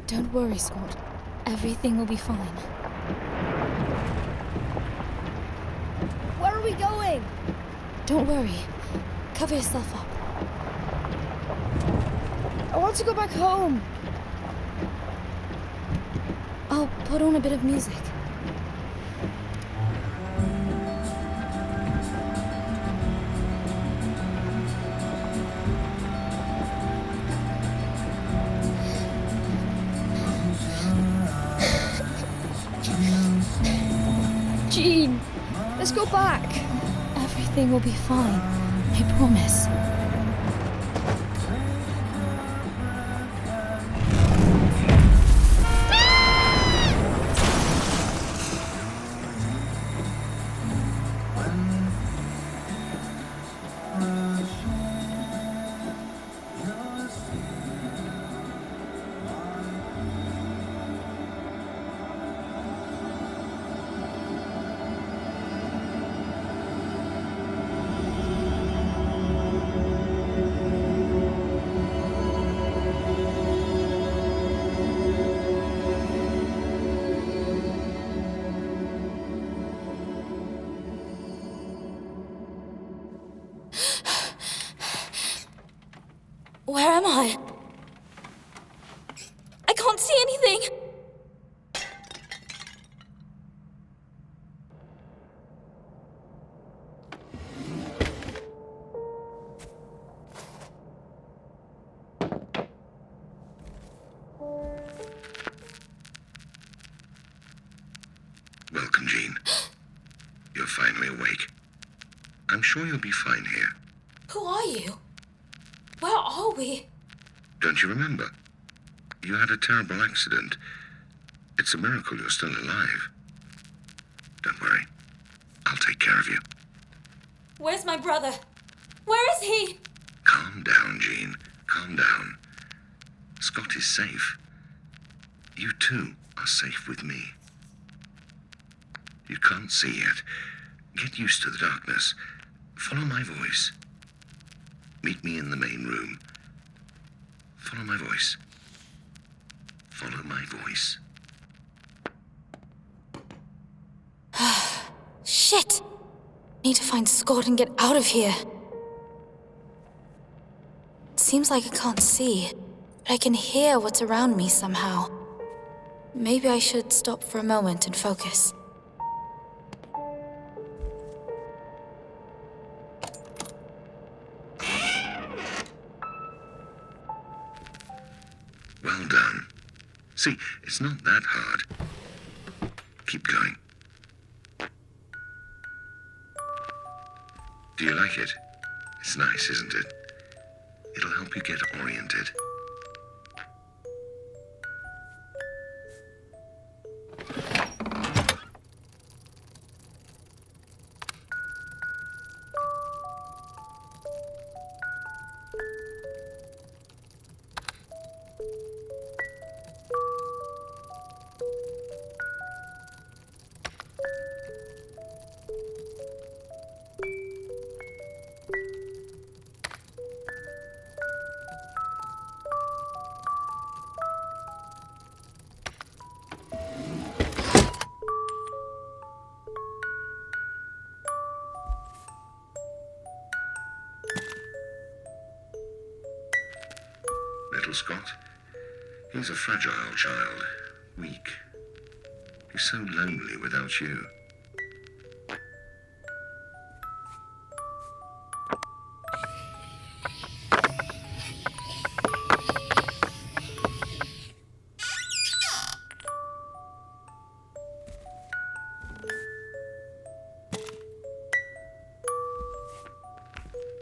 Don't worry, Scott. Everything will be fine. Where are we going? Don't worry. Cover yourself up. I want to go back home. I'll put on a bit of music. Jean, let's go back. Everything will be fine. I promise. Where am I? I can't see anything! Welcome, Jean. You're finally awake. I'm sure you'll be fine here. Who are you? Where are we? Don't you remember? You had a terrible accident. It's a miracle you're still alive. Don't worry. I'll take care of you. Where's my brother? Where is he? Calm down, Jean. Calm down. Scott is safe. You too are safe with me. You can't see yet. Get used to the darkness. Follow my voice. Meet me in the main room. Follow my voice. Follow my voice. Shit! Need to find Scott and get out of here. Seems like I can't see, but I can hear what's around me somehow. Maybe I should stop for a moment and focus. Well done. See, it's not that hard. Keep going. Do you like it? It's nice, isn't it? It'll help you get oriented. Little Scott, he's a fragile child, weak. He's so lonely without you.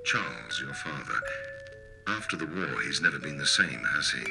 Charles, your father, after the war, he's never been the same, has he?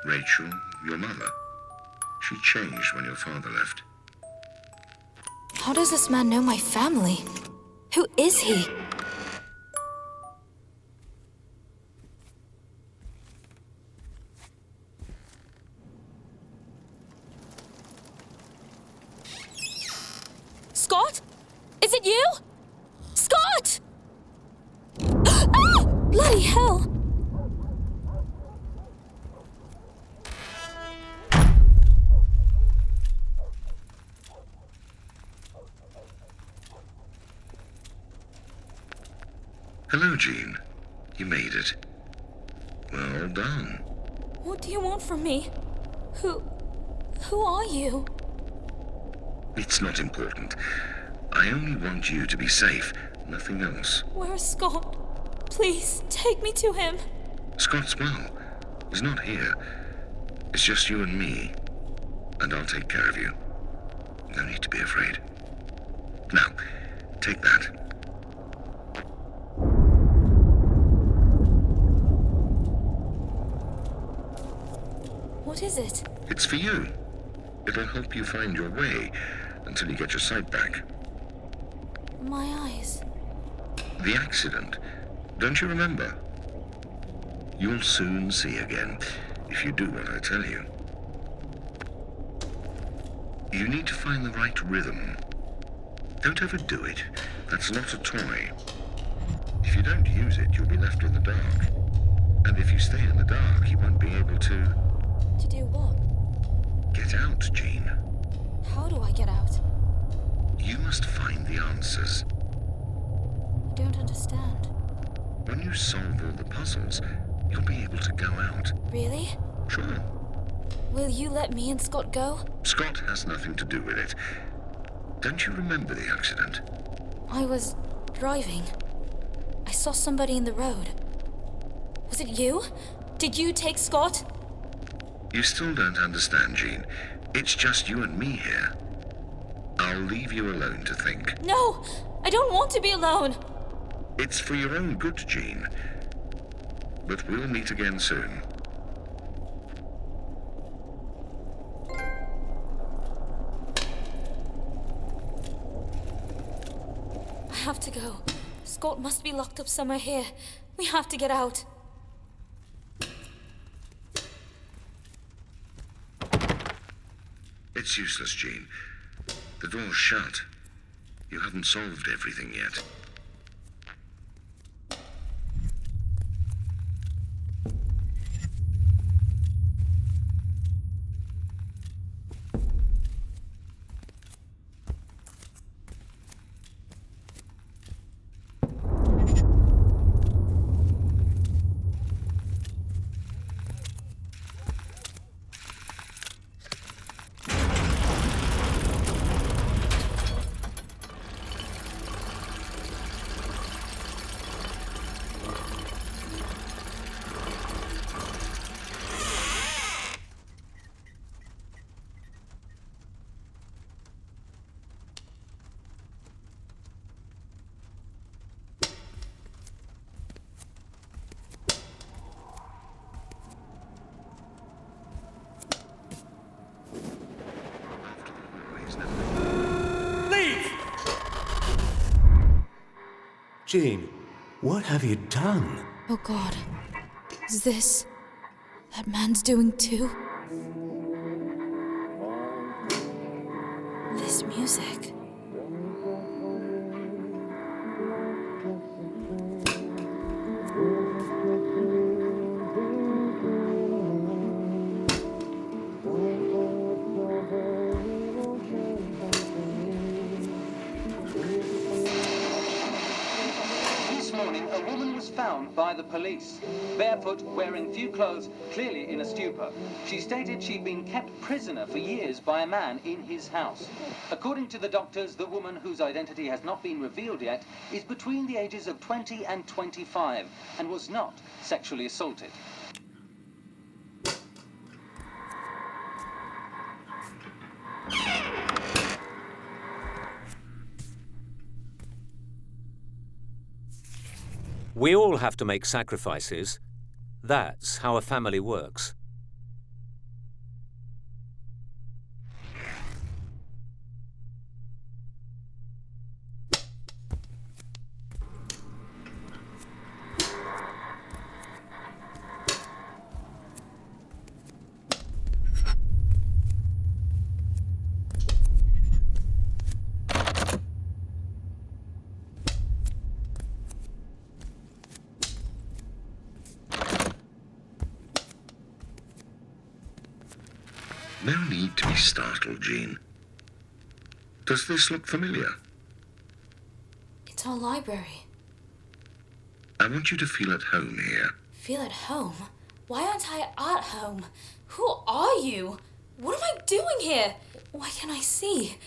Rachel, your mother, She changed when your father left. How does this man know my family? Who is he? Scott? Is it you? Scott! Ah! Bloody hell! Hello, Jean. You made it. Well done. What do you want from me? Who are you? It's not important. I only want you to be safe, nothing else. Where's Scott? Please, take me to him. Scott's well. He's not here. It's just you and me. And I'll take care of you. No need to be afraid. Now, take that. What is it? It's for you. It'll help you find your way until you get your sight back. My eyes. The accident. Don't you remember? You'll soon see again, if you do what I tell you. You need to find the right rhythm. Don't overdo it. That's not a toy. If you don't use it, you'll be left in the dark. And if you stay in the dark, you won't be able to... To do what? Get out, Jean. How do I get out? You must find the answers. I don't understand. When you solve all the puzzles, you'll be able to go out. Really? Sure. Will you let me and Scott go? Scott has nothing to do with it. Don't you remember the accident? I was driving. I saw somebody in the road. Was it you? Did you take Scott? You still don't understand, Jean. It's just you and me here. I'll leave you alone to think. No! I don't want to be alone! It's for your own good, Jean. But we'll meet again soon. I have to go. Scott must be locked up somewhere here. We have to get out. It's useless, Jean. The door's shut. You haven't solved everything yet. Jean, what have you done? Oh God. Is this... that man's doing too? This music... Found by the police, barefoot, wearing few clothes, clearly in a stupor. She stated she'd been kept prisoner for years by a man in his house. According to the doctors, the woman, whose identity has not been revealed yet, is between the ages of 20 and 25 and was not sexually assaulted. We all have to make sacrifices. That's how a family works. No need to be startled, Jean. Does this look familiar? It's our library. I want you to feel at home here. Feel at home? Why aren't I at home? Who are you? What am I doing here? Why can't I see?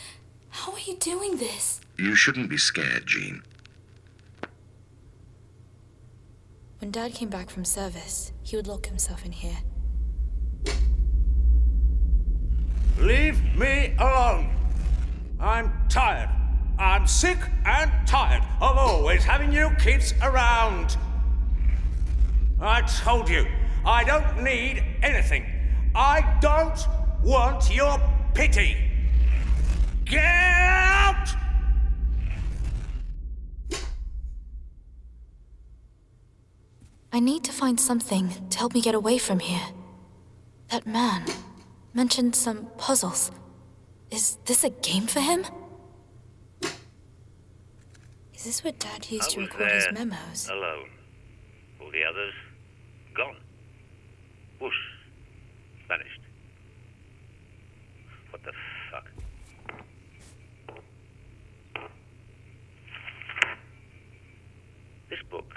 How are you doing this? You shouldn't be scared, Jean. When Dad came back from service, he would lock himself in here. Leave me alone. I'm tired. I'm sick and tired of always having you kids around. I told you, I don't need anything. I don't want your pity. Get out! I need to find something to help me get away from here. That man mentioned some puzzles. Is this a game for him? Is this what Dad used to record his memos? Alone. All the others, gone. Whoosh. Vanished. What the fuck? This book,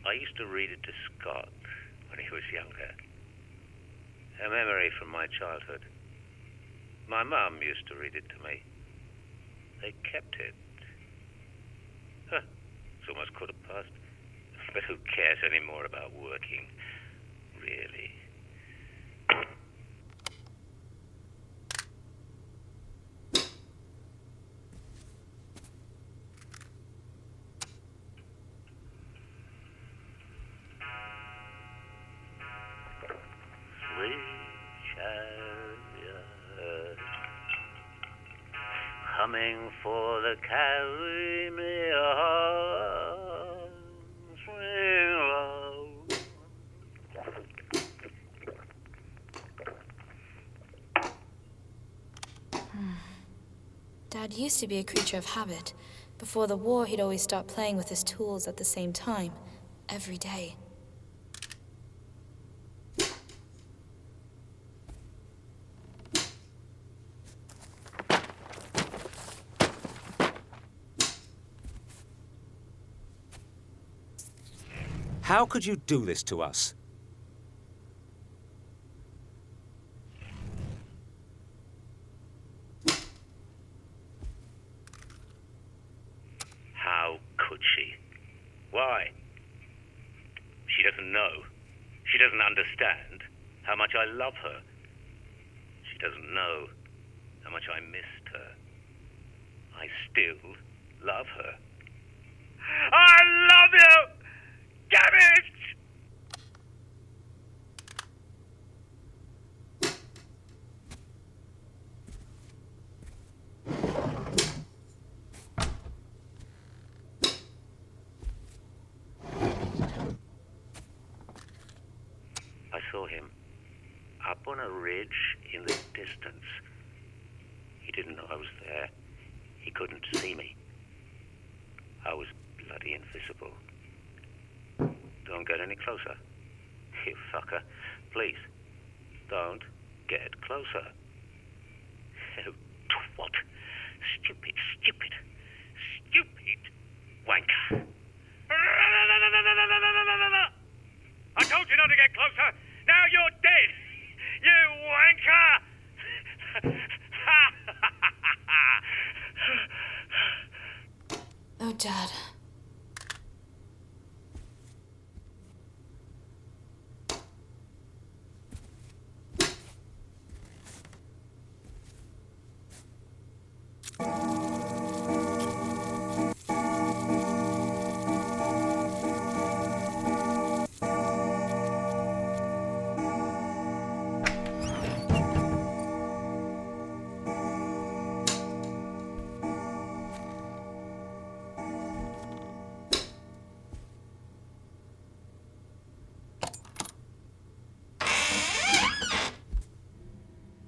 I used to read it to Scott when he was younger. A memory from my childhood. My mum used to read it to me. They kept it. Huh. It's almost quarter past. But who cares anymore about working? Really? Sweet chariot, coming for the carry me home, swing low. Dad used to be a creature of habit. Before the war, he'd always start playing with his tools at the same time, every day. How could you do this to us? How could she? Why? She doesn't know. She doesn't understand how much I love her. She doesn't know how much I missed her. I still love her. I love you! Damn it! I saw him up on a ridge in the distance. He didn't know I was there. He couldn't see me. I was bloody invisible. Don't get any closer. You fucker. Please, don't get closer. Oh, twat. Stupid, stupid, stupid wanker. I told you not to get closer. Now you're dead. You wanker. Oh, Dad.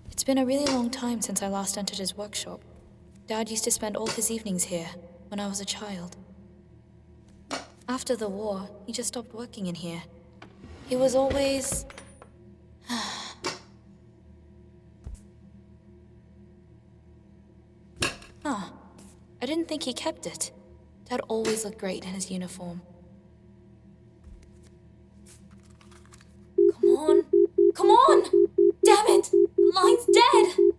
It's been a really long time since I last entered his workshop. Dad used to spend all his evenings here when I was a child. After the war, he just stopped working in here. He was always... I didn't think he kept it. Dad always looked great in his uniform. Come on! Come on! Damn it! The line's dead!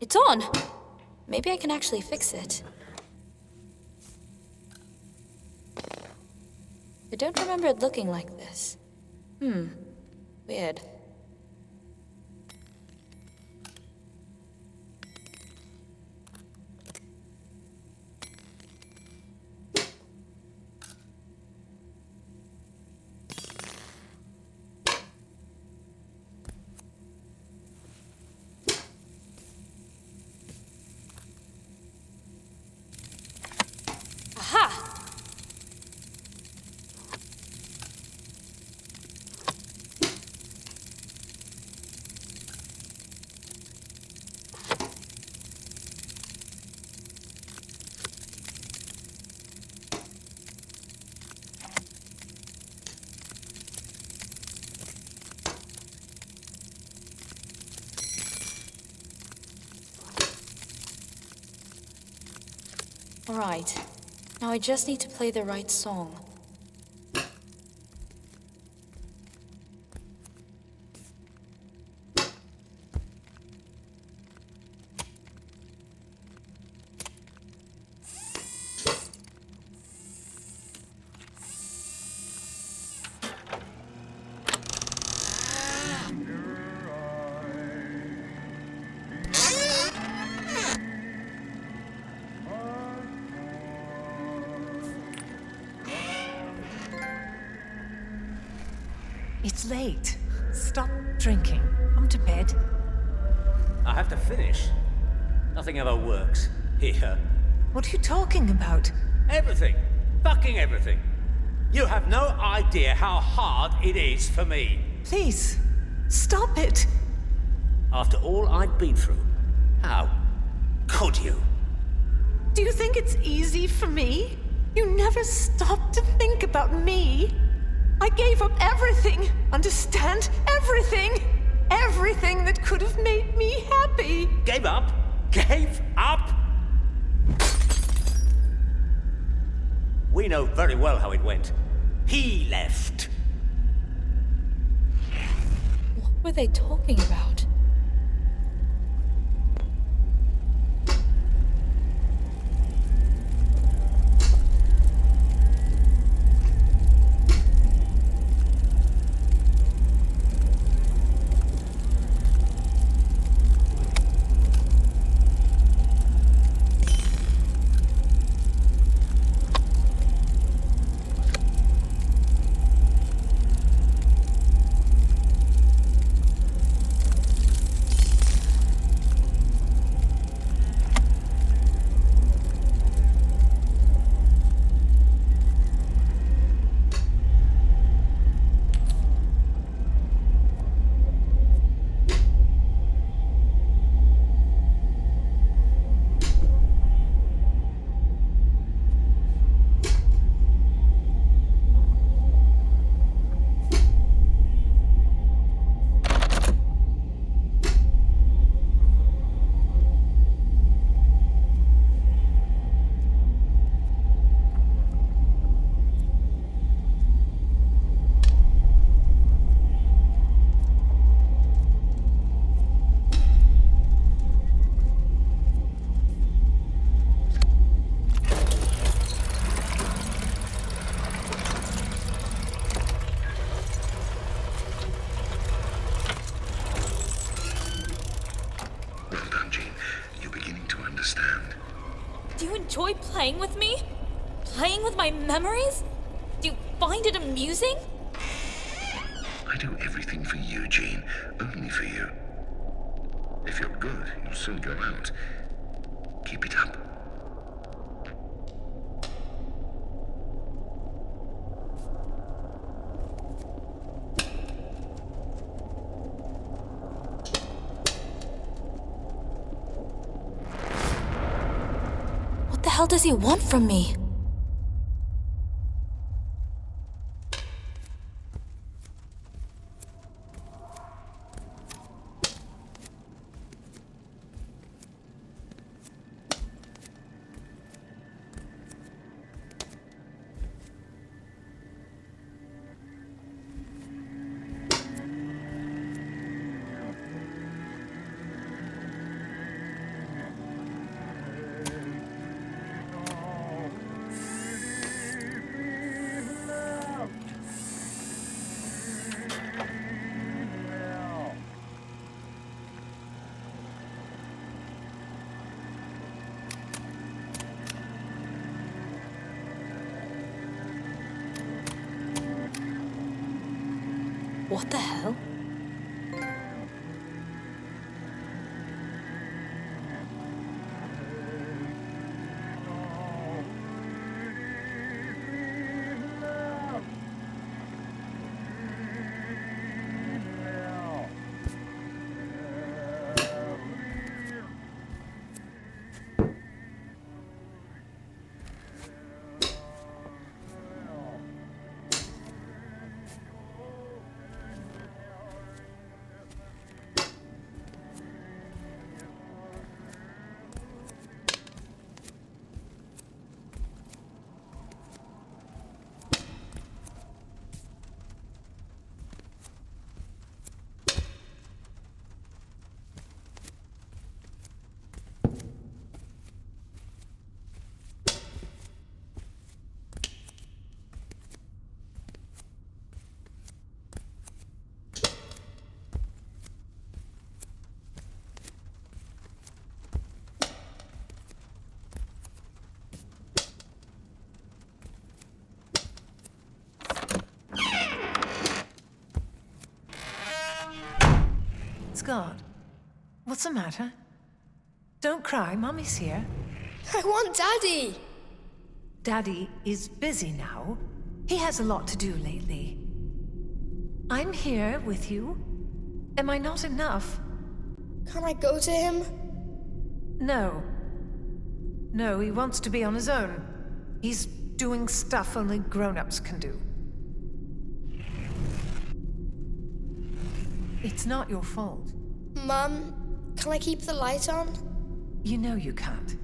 It's on! Maybe I can actually fix it. I don't remember it looking like this. Weird. Aha! All right. Now I just need to play the right song. It's late. Stop drinking. Come to bed. I have to finish. Nothing ever works here. What are you talking about? Everything. Fucking everything. You have no idea how hard it is for me. Please, stop it. After all I've been through, how could you? Do you think it's easy for me? You never stop to think about me. I gave up everything, understand? Everything! Everything that could have made me happy. Gave up? Gave up? We know very well how it went. He left. What were they talking about? Do you enjoy playing with me? Playing with my memories? Do you find it amusing? I do everything for you, Jean. Only for you. If you're good, you'll soon go out. Keep it up. hell does he want from me? What the hell? Scott, what's the matter? Don't cry, Mommy's here. I want Daddy! Daddy is busy now. He has a lot to do lately. I'm here with you. Am I not enough? Can I go to him? No. No, he wants to be on his own. He's doing stuff only grown-ups can do. It's not your fault. Mum, can I keep the light on? You know you can't.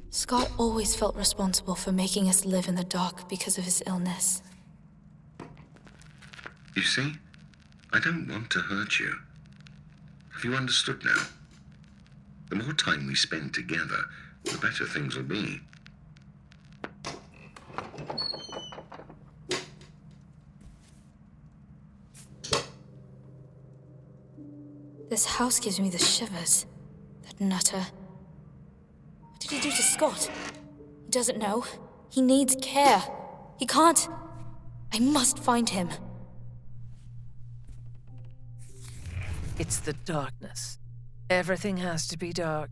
Scott always felt responsible for making us live in the dark because of his illness. You see? I don't want to hurt you. Have you understood now? The more time we spend together, the better things will be. This house gives me the shivers. That nutter. What did he do to Scott? He doesn't know. He needs care. He can't. I must find him. It's the darkness. Everything has to be dark.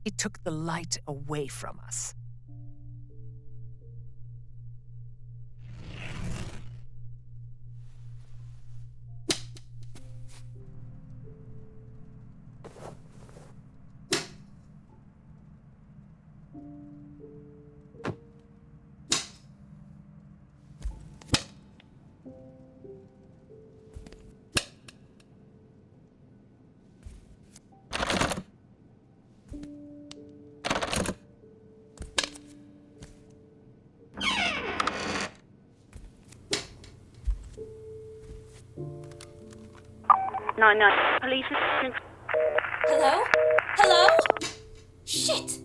He took the light away from us. No, police assistance. Hello? Hello? Shit!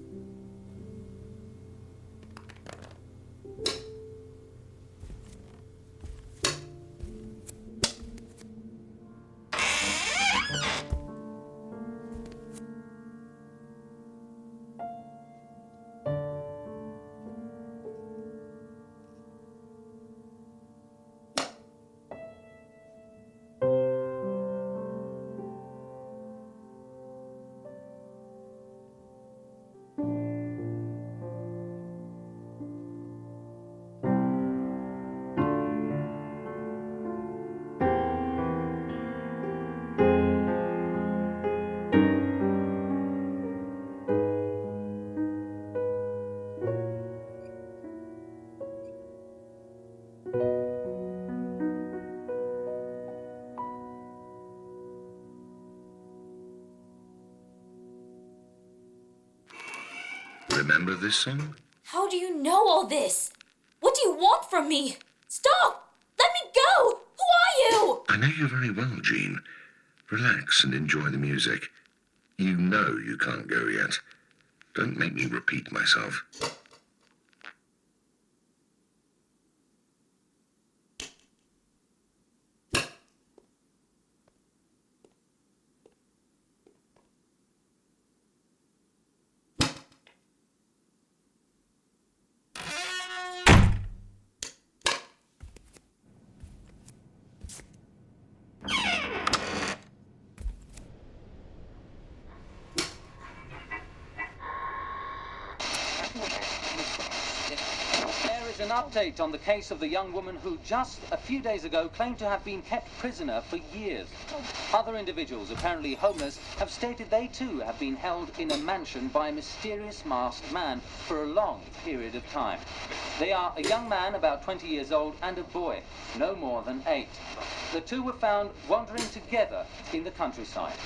remember this song? How do you know all this? What do you want from me? Stop! Let me go! Who are you? I know you very well, Jean. Relax and enjoy the music. You know you can't go yet. Don't make me repeat myself. An update on the case of the young woman who just a few days ago claimed to have been kept prisoner for years. Other individuals, apparently homeless, have stated they too have been held in a mansion by a mysterious masked man for a long period of time. They are a young man about 20 years old and a boy, no more than 8. The two were found wandering together in the countryside.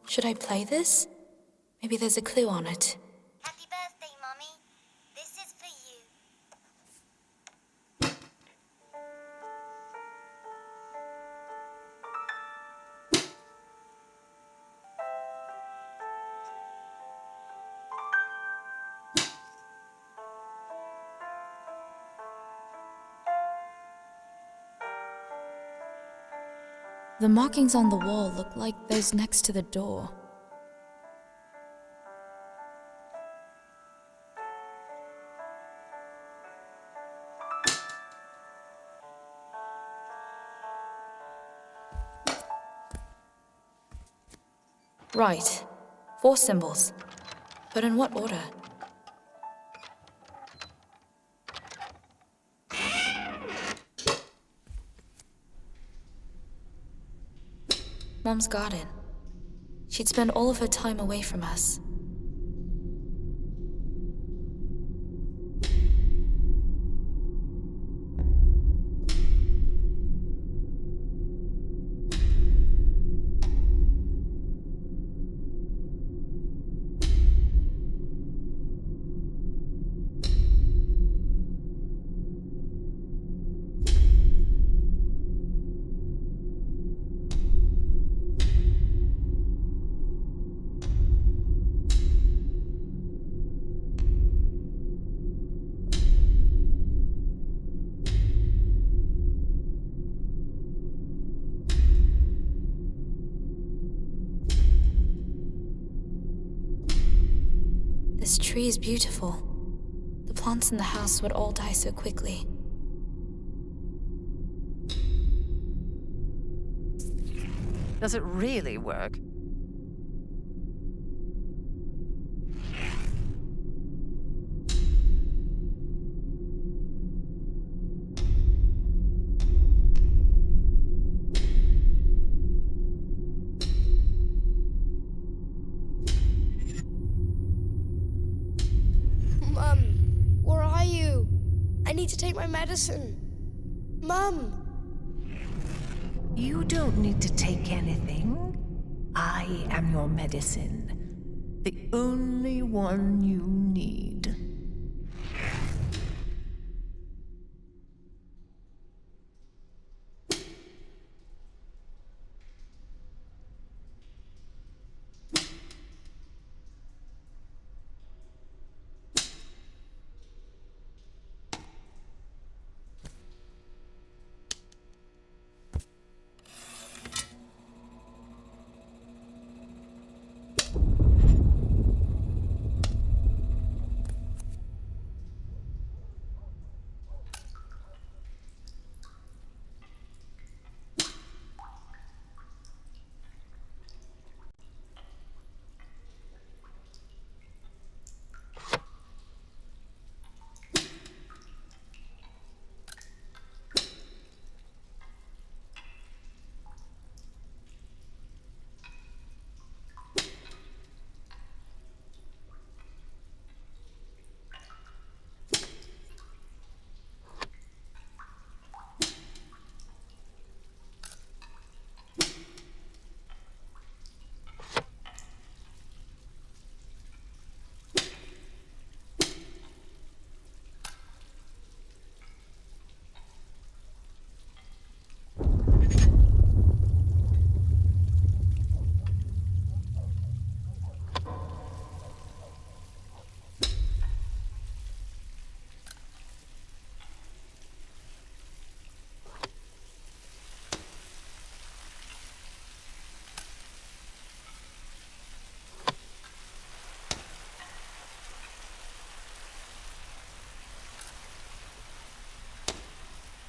Should I play this? Maybe there's a clue on it. Happy birthday, Mommy. This is for you. The markings on the wall look like those next to the door. Right. 4 symbols. But in what order? Mom's garden. She'd spend all of her time away from us. This tree is beautiful. The plants in the house would all die so quickly. Does it really work? Mum, where are you? I need to take my medicine. Mum! You don't need to take anything. I am your medicine. The only one you need.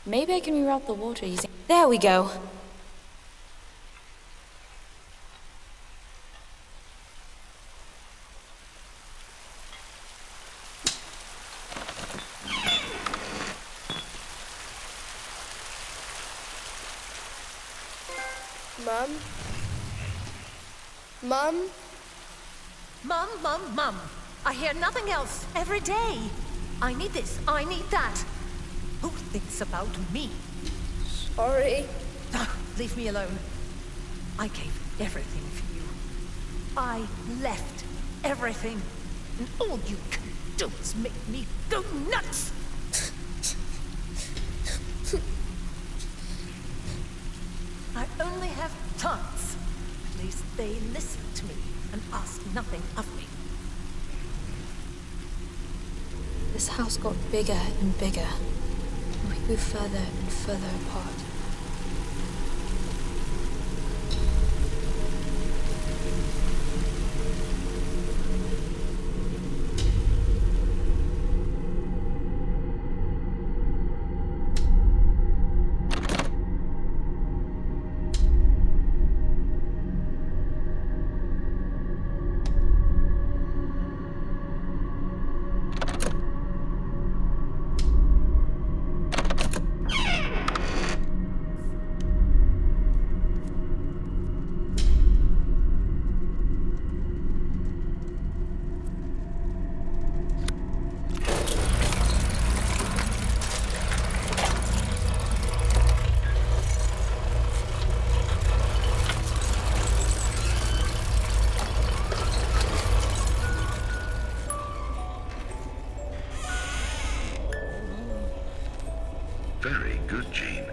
Maybe I can reroute the water using... There we go. Mum? Mum? Mum. I hear nothing else every day. I need this, I need that. Who thinks about me? Sorry. No, leave me alone. I gave everything for you. I left everything. And all you can do is make me go nuts. I only have chance. At least they listen to me and ask nothing of me. This house got bigger and bigger. And we grew further and further apart. Very good, Jean.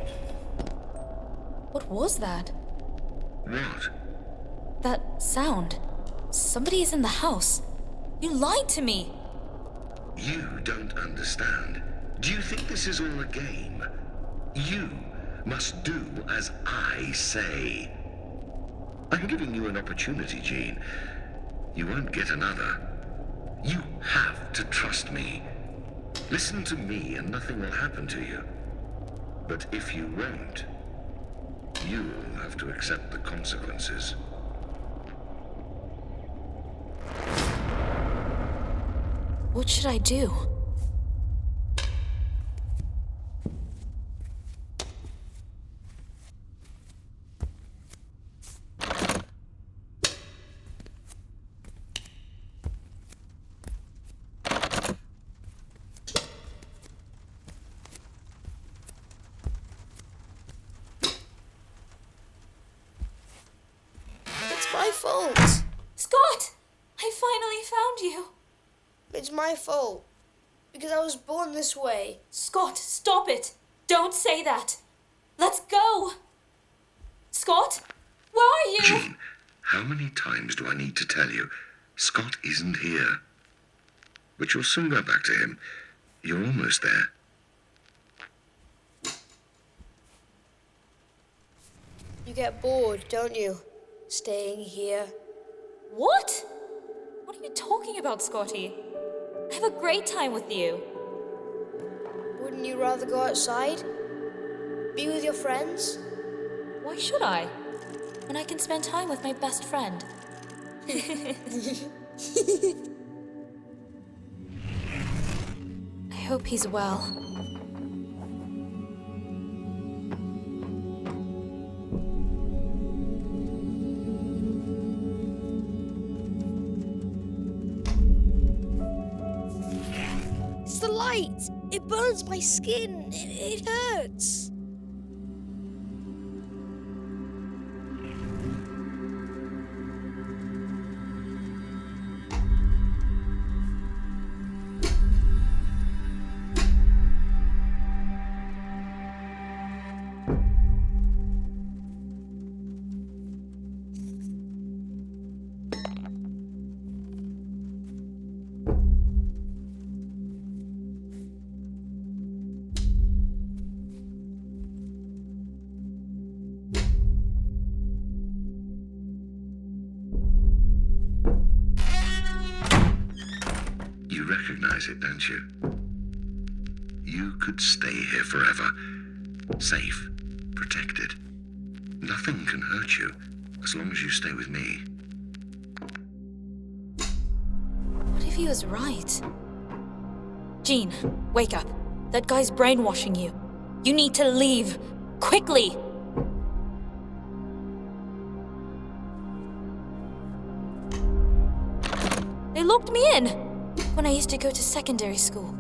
What was that? What? That sound. Somebody is in the house. You lied to me. You don't understand. Do you think this is all a game? You must do as I say. I'm giving you an opportunity, Jean. You won't get another. You have to trust me. Listen to me and nothing will happen to you. But if you won't, you'll have to accept the consequences. What should I do? It's my fault. Scott! I finally found you. It's my fault. Because I was born this way. Scott, stop it. Don't say that. Let's go. Scott, where are you? Jean, how many times do I need to tell you? Scott isn't here. But you'll soon go back to him. You're almost there. You get bored, don't you? Staying here. What? What are you talking about, Scotty? I have a great time with you. Wouldn't you rather go outside? Be with your friends? Why should I? When I can spend time with my best friend. I hope he's well. It's the light. It burns my skin. It hurts. You recognize it, don't you? You could stay here forever, Safe. Protected. Nothing can hurt you as long as you stay with me. What if he was right? Jean, wake up. That guy's brainwashing you. You need to leave. Quickly! They locked me in when I used to go to secondary school.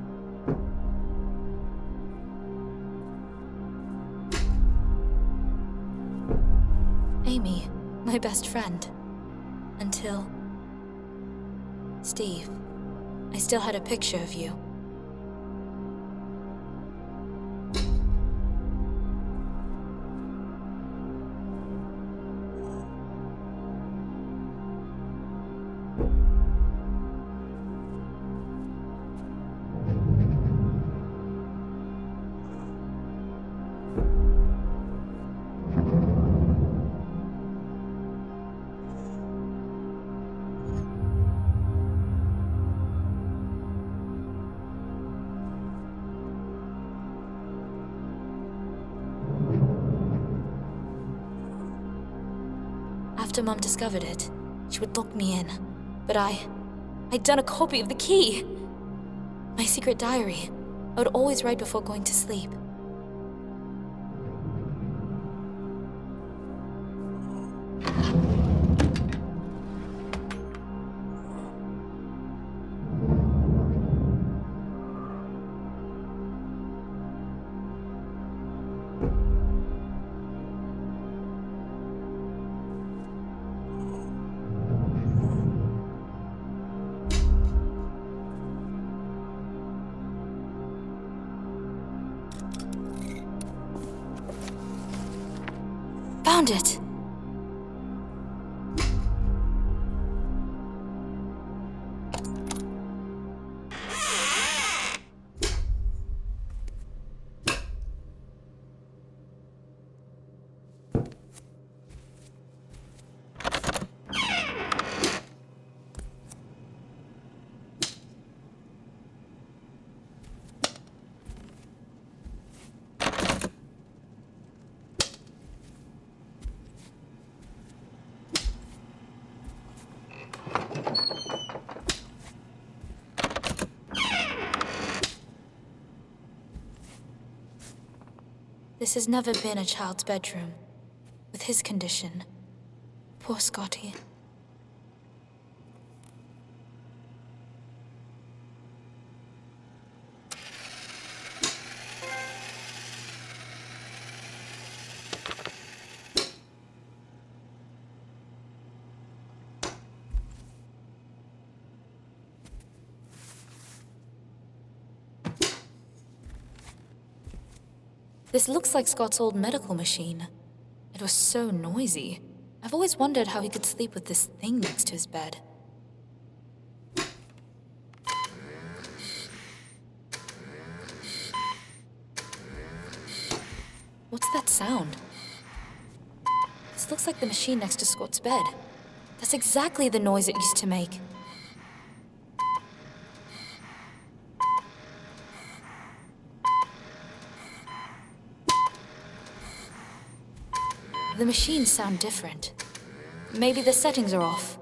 Amy, my best friend. Until... Steve, I still had a picture of you. After Mum discovered it, she would lock me in. But I'd done a copy of the key. My secret diary. I would always write before going to sleep. Found it! This has never been a child's bedroom. With his condition. Poor Scotty. This looks like Scott's old medical machine. It was so noisy. I've always wondered how he could sleep with this thing next to his bed. What's that sound? This looks like the machine next to Scott's bed. That's exactly the noise it used to make. The machines sound different. Maybe the settings are off.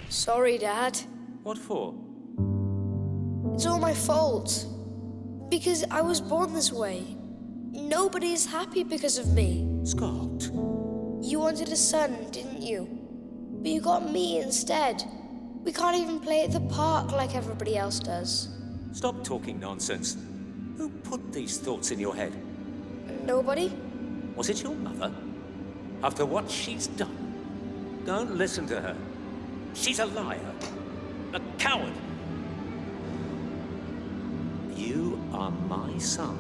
Sorry, Dad. What for? It's all my fault. Because I was born this way. Nobody is happy because of me. Scott. You wanted a son, didn't you? But you got me instead. We can't even play at the park like everybody else does. Stop talking nonsense. Who put these thoughts in your head? Nobody? Was it your mother? After what she's done? Don't listen to her. She's a liar. A coward. You are my son,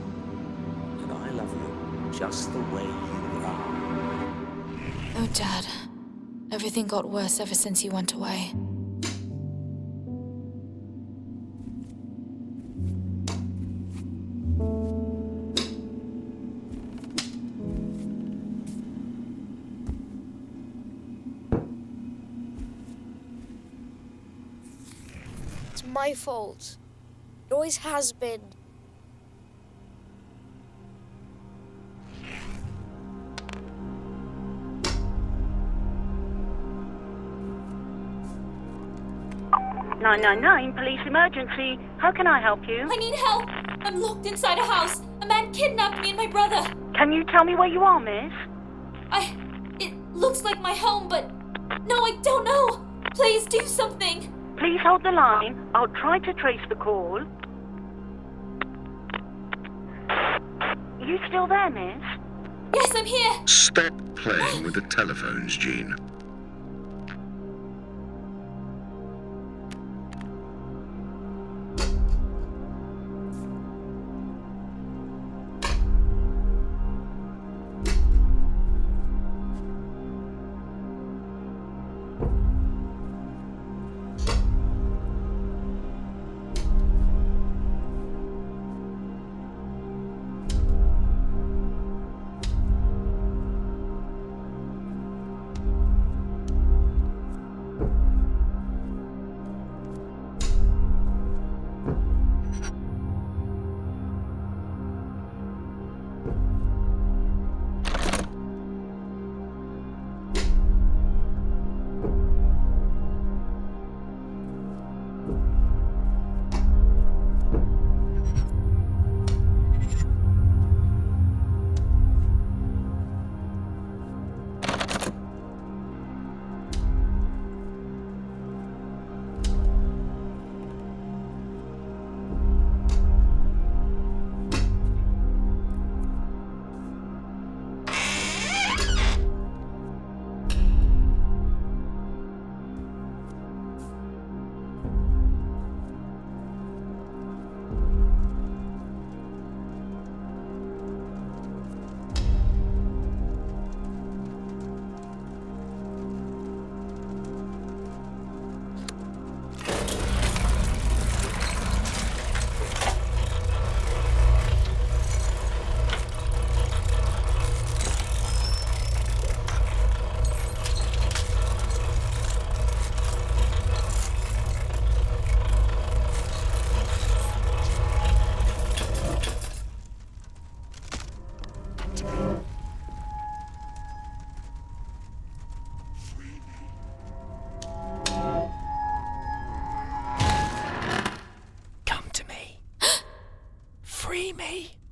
and I love you just the way you are. Oh, Dad. Everything got worse ever since you went away. It's my fault. It always has been. Police emergency. How can I help you? I need help! I'm locked inside a house. A man kidnapped me and my brother. Can you tell me where you are, miss? It looks like my home, but no, I don't know. Please do something. Please hold the line. I'll try to trace the call. You still there, miss? Yes, I'm here. Stop playing with the telephones, Jean.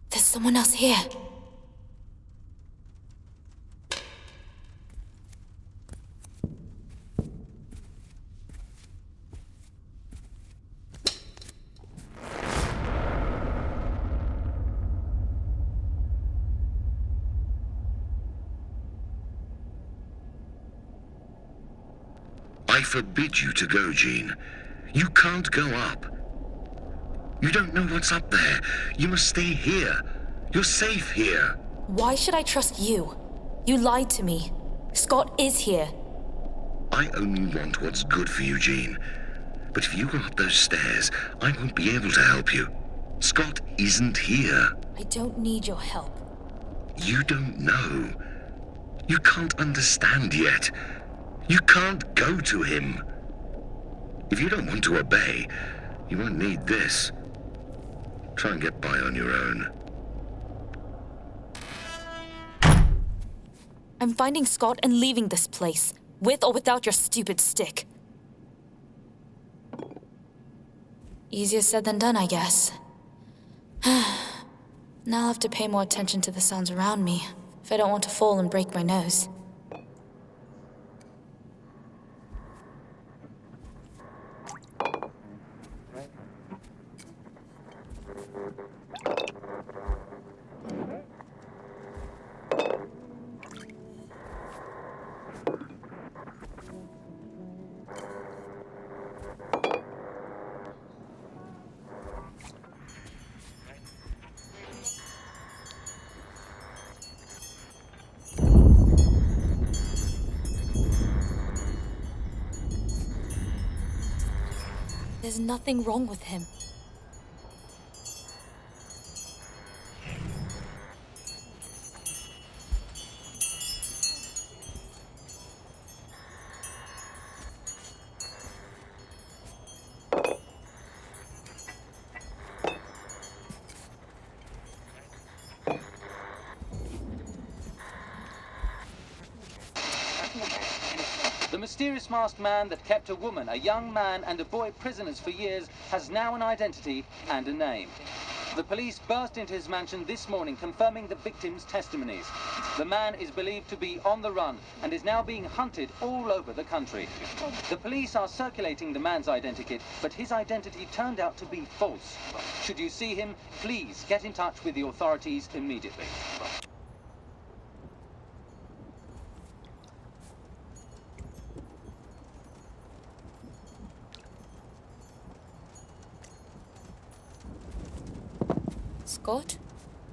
There's someone else here. I forbid you to go, Jean. You can't go up. You don't know what's up there. You must stay here. You're safe here. Why should I trust you? You lied to me. Scott is here. I only want what's good for you, Jean. But if you go up those stairs, I won't be able to help you. Scott isn't here. I don't need your help. You don't know. You can't understand yet. You can't go to him. If you don't want to obey, you won't need this. Try and get by on your own. I'm finding Scott and leaving this place, with or without your stupid stick. Easier said than done, I guess. Now I'll have to pay more attention to the sounds around me, if I don't want to fall and break my nose. There's nothing wrong with him. The mysterious masked man that kept a woman, a young man, and a boy prisoners for years has now an identity and a name. The police burst into his mansion this morning, confirming the victims' testimonies. The man is believed to be on the run and is now being hunted all over the country. The police are circulating the man's identikit, but his identity turned out to be false. Should you see him, please get in touch with the authorities immediately. Scott?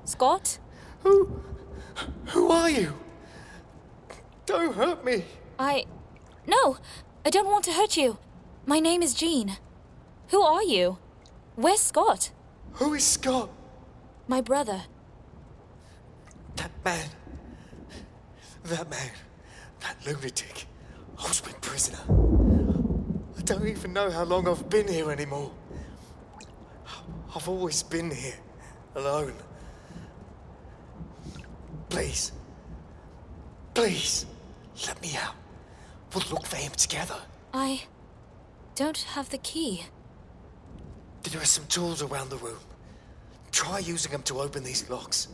Scott? Who are you? Don't hurt me. No, I don't want to hurt you. My name is Jean. Who are you? Where's Scott? Who is Scott? My brother. That man, that lunatic, holds me prisoner. I don't even know how long I've been here anymore. I've always been here, alone. Please, let me out. We'll look for him together. I don't have the key. There are some tools around the room. Try using them to open these locks.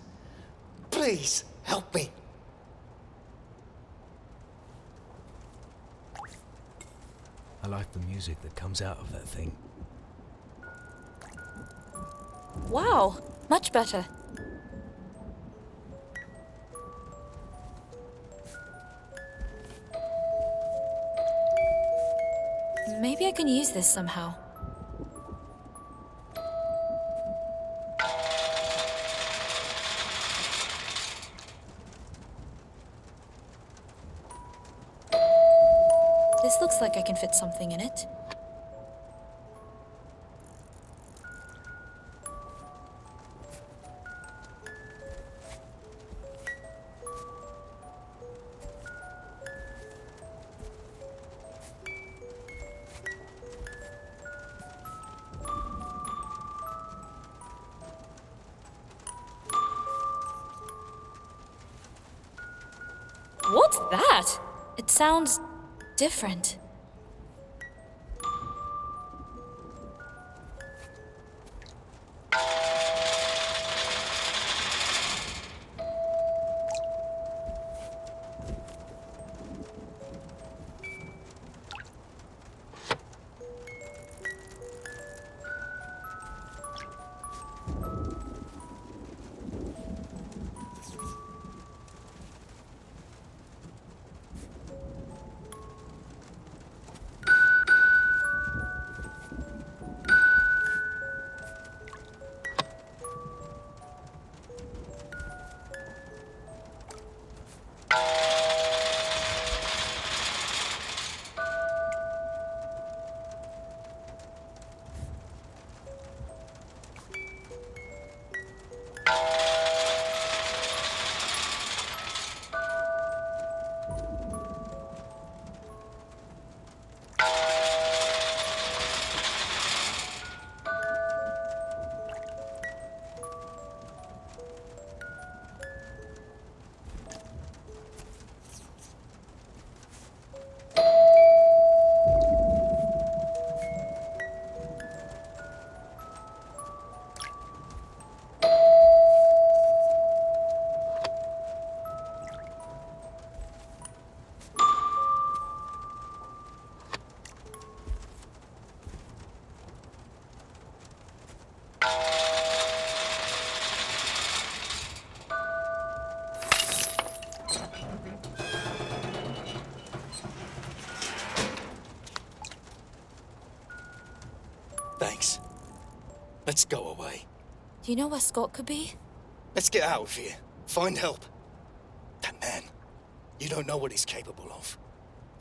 Please, help me. I like the music that comes out of that thing. Wow, much better. Maybe I can use this somehow. This looks like I can fit something in it. What's that? It sounds different. Thanks. Let's go away. Do you know where Scott could be? Let's get out of here. Find help. That man, you don't know what he's capable of.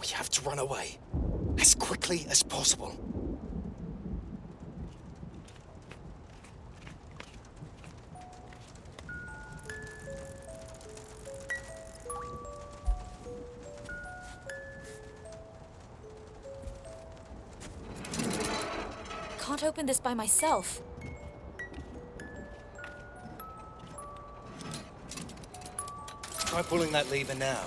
We have to run away. As quickly as possible. can't open this by myself. Try pulling that lever now.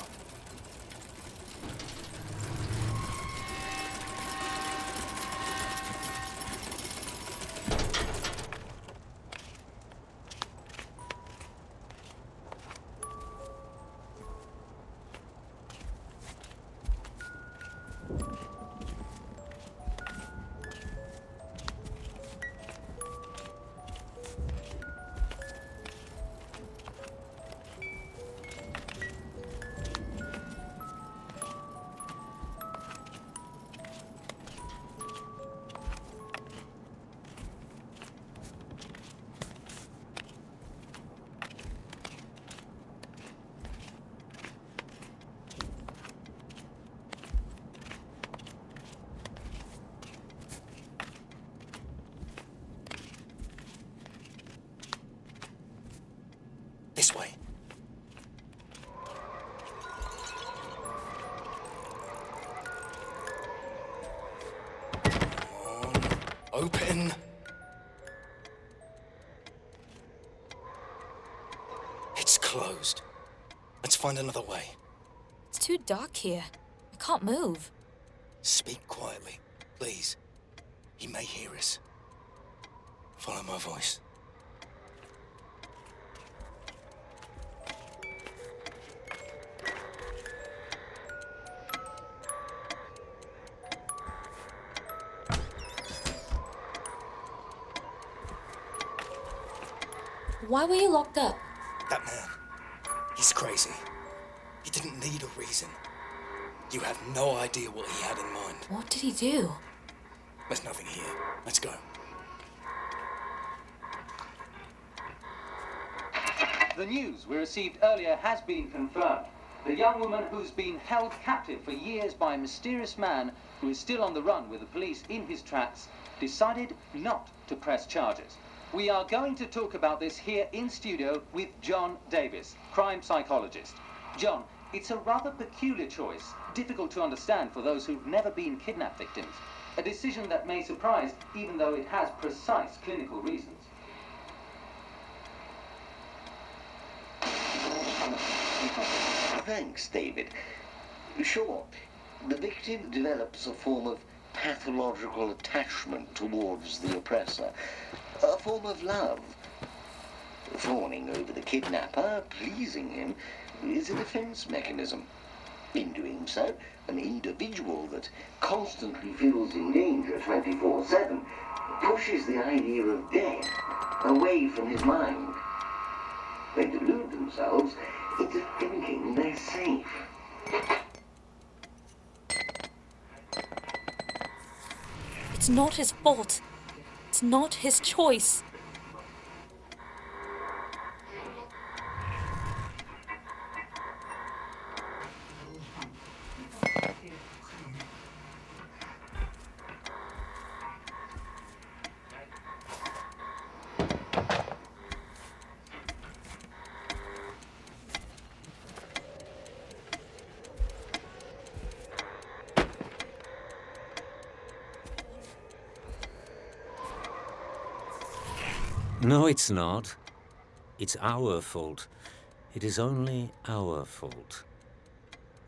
This way. Come on. Open. It's closed. Let's find another way. It's too dark here. I can't move. Speak quietly, please. He may hear us. Follow my voice. Why were you locked up? That man, he's crazy. He didn't need a reason. You have no idea what he had in mind. What did he do? There's nothing here. Let's go. The news we received earlier has been confirmed. The young woman who's been held captive for years by a mysterious man who is still on the run with the police in his tracks decided not to press charges. We are going to talk about this here in studio with John Davis, crime psychologist. John, it's a rather peculiar choice, difficult to understand for those who've never been kidnap victims. A decision that may surprise, even though it has precise clinical reasons. Thanks, David. Sure, the victim develops a form of pathological attachment towards the oppressor, a form of love. Fawning over the kidnapper, pleasing him, is a defense mechanism. In doing so, an individual that constantly feels in danger 24/7 pushes the idea of death away from his mind. They delude themselves into thinking they're safe. It's not his fault. It's not his choice. No, it's not. It's our fault. It is only our fault.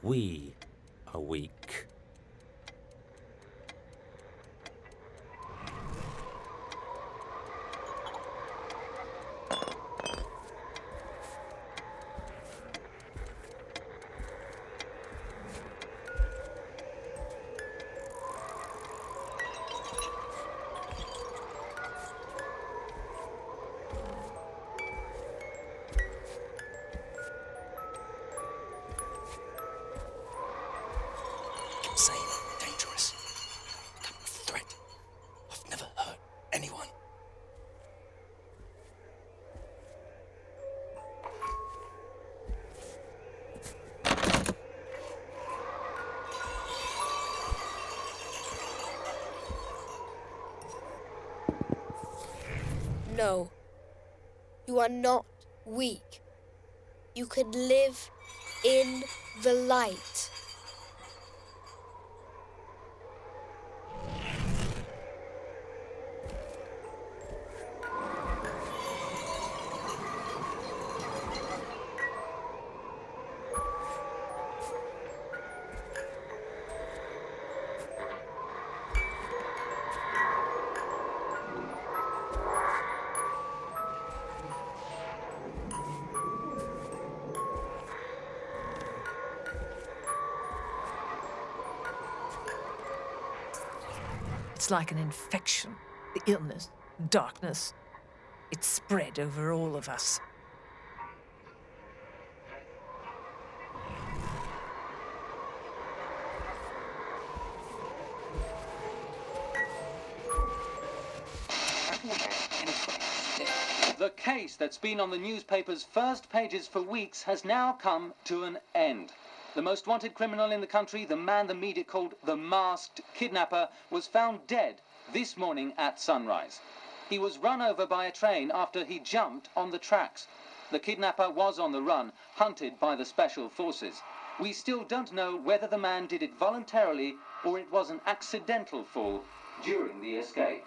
We are weak. Insane, dangerous. A threat. I've never hurt anyone. No. You are not weak. You can live in the light. It's like an infection. The illness, darkness. It's spread over all of us. The case that's been on the newspaper's first pages for weeks has now come to an end. The most wanted criminal in the country, the man the media called the masked kidnapper, was found dead this morning at sunrise. He was run over by a train after he jumped on the tracks. The kidnapper was on the run, hunted by the special forces. We still don't know whether the man did it voluntarily or it was an accidental fall during the escape.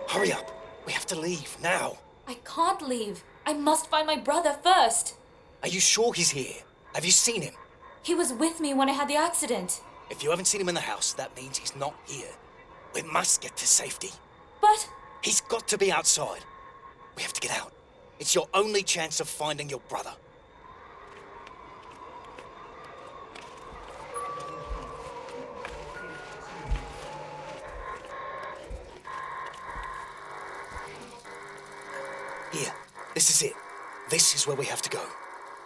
Hurry up! We have to leave, now! I can't leave. I must find my brother first. Are you sure he's here? Have you seen him? He was with me when I had the accident. If you haven't seen him in the house, that means he's not here. We must get to safety. But... He's got to be outside. We have to get out. It's your only chance of finding your brother. Here, this is it. This is where we have to go.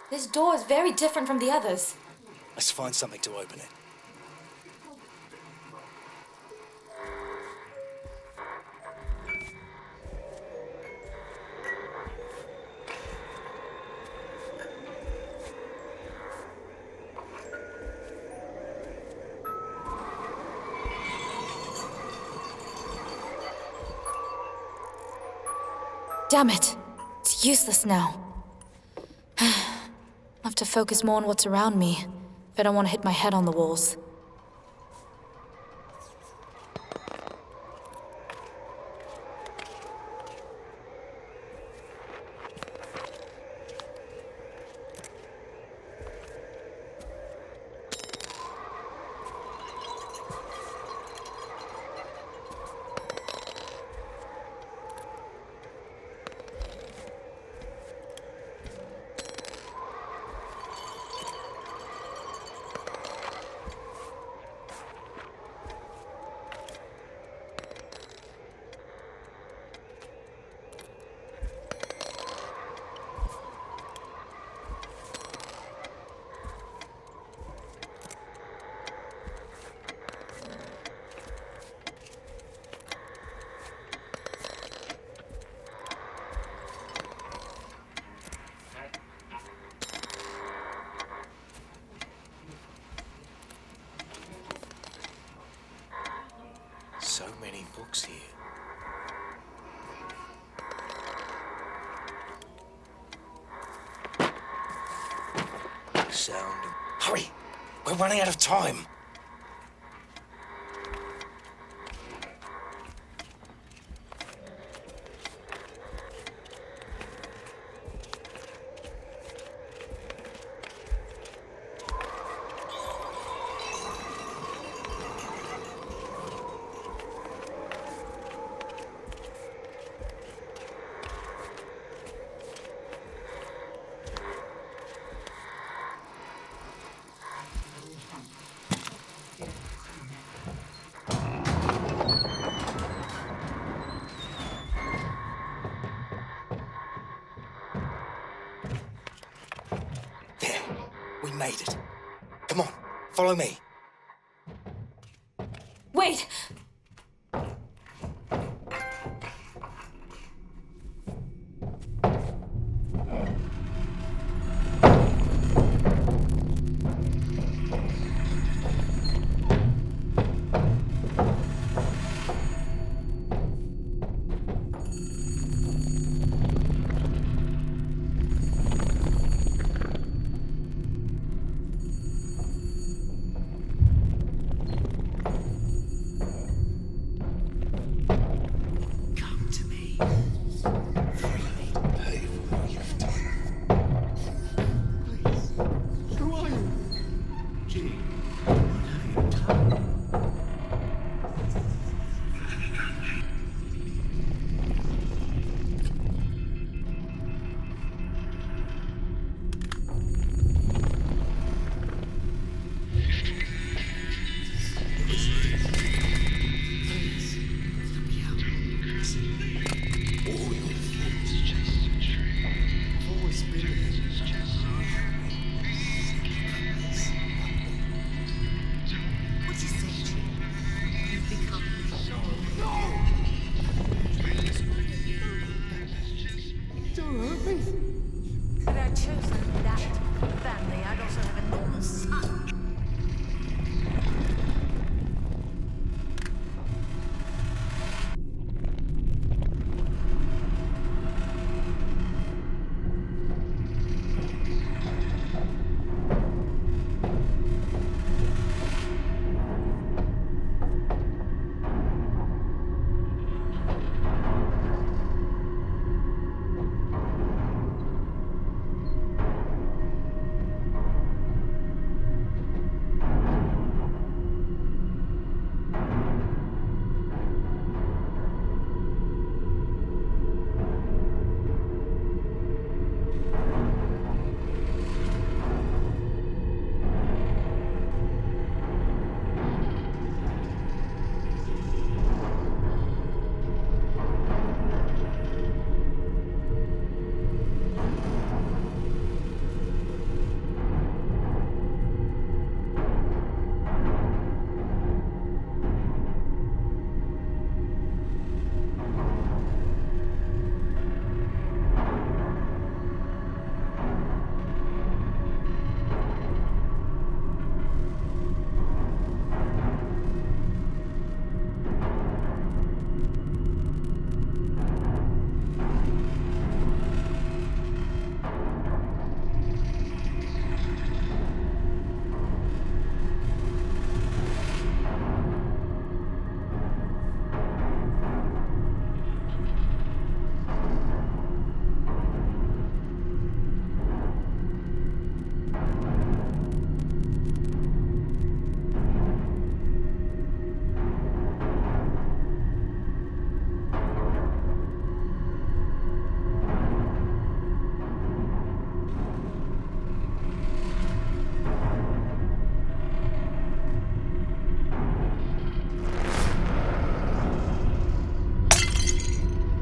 This door is very different from the others. Let's find something to open it. Damn it. It's useless now. I have to focus more on what's around me if I don't want to hit my head on the walls. So many books here. Sound. Hurry! We're running out of time. We made it. Come on, Follow me. Wait!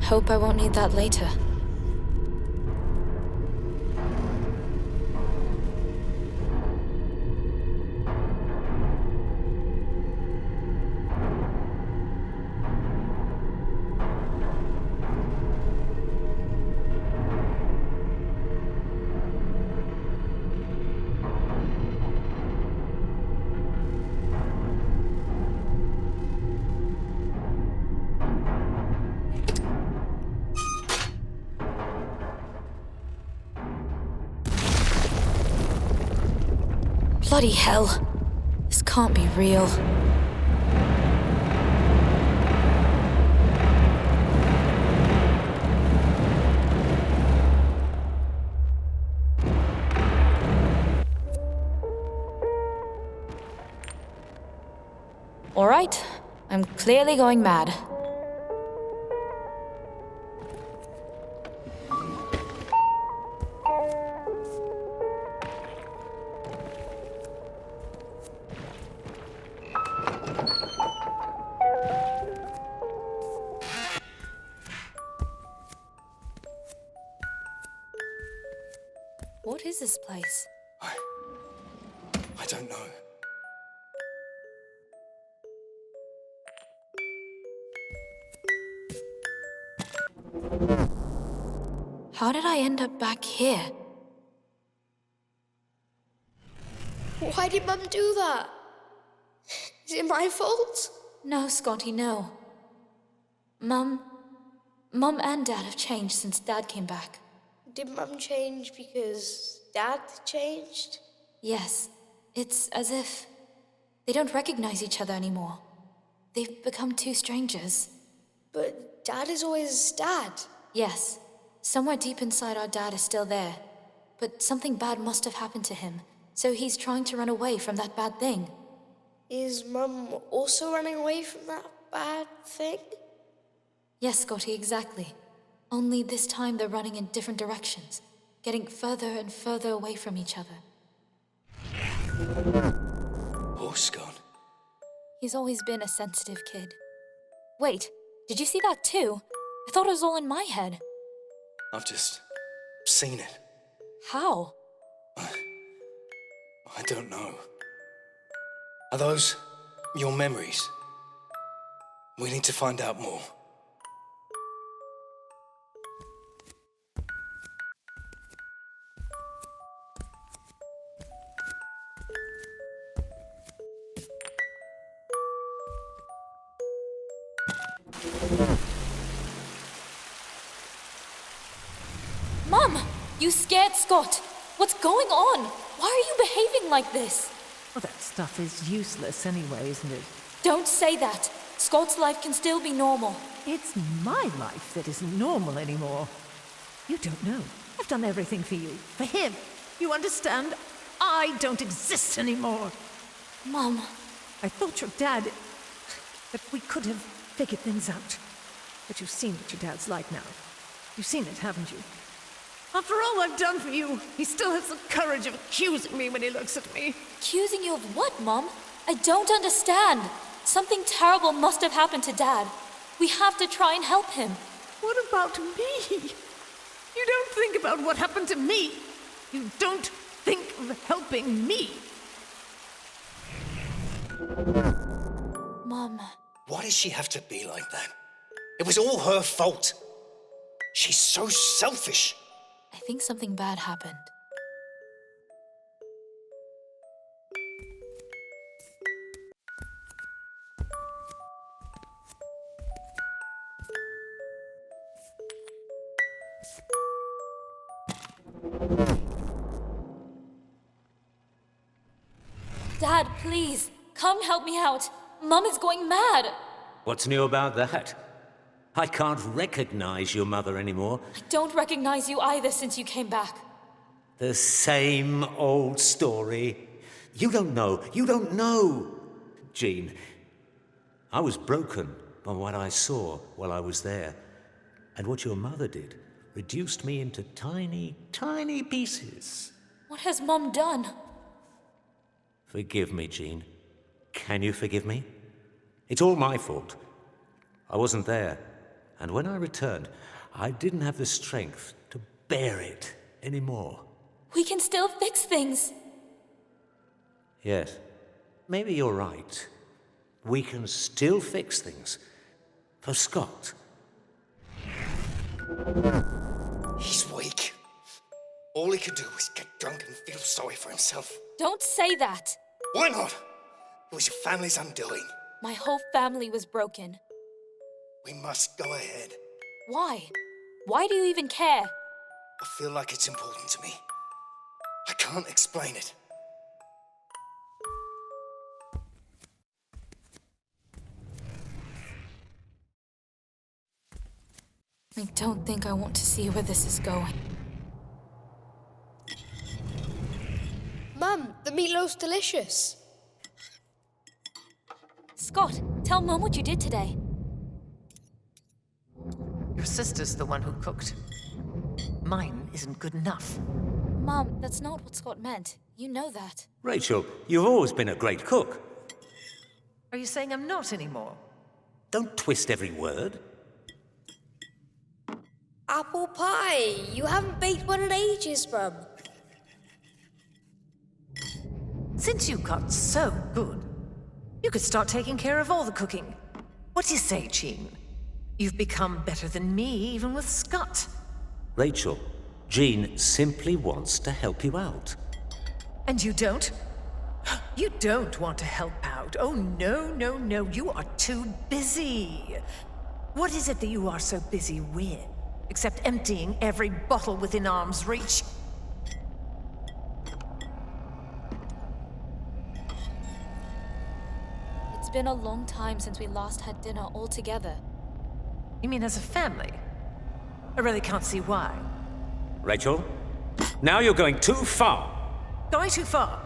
Hope I won't need that later. Bloody hell. This can't be real. All right, I'm clearly going mad. What is this place? I don't know. How did I end up back here? Why did Mum do that? Is it my fault? No, Scotty, no. Mum and Dad have changed since Dad came back. Did Mum change because Dad changed? Yes, it's as if they don't recognize each other anymore. They've become two strangers. But Dad is always Dad. Yes, somewhere deep inside our Dad is still there. But something bad must have happened to him, so he's trying to run away from that bad thing. Is Mum also running away from that bad thing? Yes, Scotty, exactly. Only this time they're running in different directions, getting further and further away from each other. Horse gone. He's always been a sensitive kid. Wait, did you see that too? I thought it was all in my head. I've just seen it. How? I don't know. Are those your memories? We need to find out more. Mum! You scared Scott! What's going on? Why are you behaving like this? Well, that stuff is useless anyway, isn't it? Don't say that. Scott's life can still be normal. It's my life that isn't normal anymore. You don't know. I've done everything for you. For him. You understand? I don't exist anymore. Mum. I thought your dad... that we could have figured things out. But you've seen what your dad's like now. You've seen it, haven't you? After all I've done for you, he still has the courage of accusing me when he looks at me. Accusing you of what, Mum? I don't understand. Something terrible must have happened to Dad. We have to try and help him. What about me? You don't think about what happened to me. You don't think of helping me. Mum. Why does she have to be like that? It was all her fault. She's so selfish. I think something bad happened. Dad, please, come help me out. Mum is going mad. What's new about that? I can't recognize your mother anymore. I don't recognize you either since you came back. The same old story. You don't know. Jean, I was broken by what I saw while I was there. And what your mother did reduced me into tiny, tiny pieces. What has Mum done? Forgive me, Jean. Can you forgive me? It's all my fault. I wasn't there. And when I returned, I didn't have the strength to bear it anymore. We can still fix things. Yes, maybe you're right. We can still fix things. For Scott. He's weak. All he could do was get drunk and feel sorry for himself. Don't say that. Why not? It was your family's undoing. My whole family was broken. We must go ahead. Why? Why do you even care? I feel like it's important to me. I can't explain it. I don't think I want to see where this is going. Mum, the meatloaf's delicious. Scott, tell Mum what you did today. Your sister's the one who cooked. Mine isn't good enough. Mum, that's not what Scott meant. You know that. Rachel, you've always been a great cook. Are you saying I'm not anymore? Don't twist every word. Apple pie. You haven't baked one in ages, Mum. Since you got so good, you could start taking care of all the cooking. What do you say, Jean? You've become better than me, even with Scott. Rachel, Jean simply wants to help you out. And you don't? You don't want to help out. Oh, no, no, no. You are too busy. What is it that you are so busy with? Except emptying every bottle within arm's reach. It's been a long time since we last had dinner all together. You mean as a family? I really can't see why. Rachel, now you're going too far. Going too far?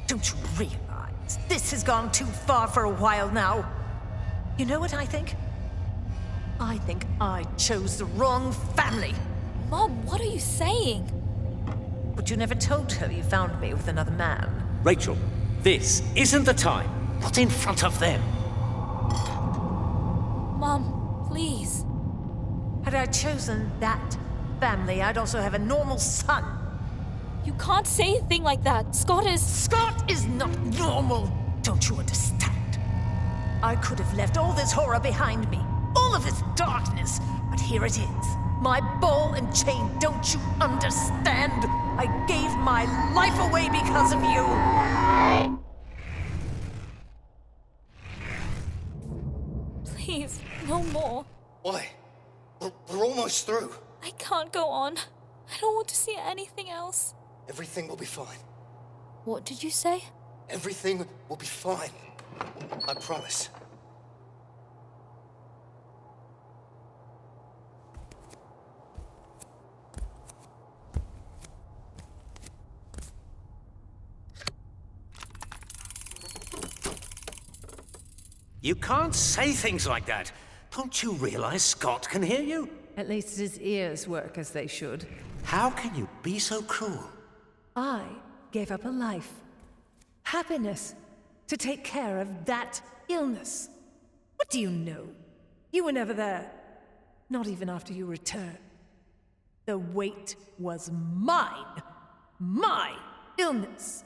Don't you realize this has gone too far for a while now? You know what I think? I think I chose the wrong family. Mom, what are you saying? But you never told her you found me with another man. Rachel, this isn't the time. Not in front of them. Mom, please. Had I chosen that family, I'd also have a normal son. You can't say a thing like that. Scott is not normal. Don't you understand? I could have left all this horror behind me. All of this darkness. But here it is. My ball and chain. Don't you understand? I gave my life away because of you. Please, no more. Why? We're almost through. I can't go on. I don't want to see anything else. Everything will be fine. What did you say? Everything will be fine. I promise. You can't say things like that. Don't you realize Scott can hear you? At least his ears work as they should. How can you be so cruel? I gave up a life, happiness, to take care of that illness. What do you know? You were never there. Not even after you returned. The weight was mine. My illness.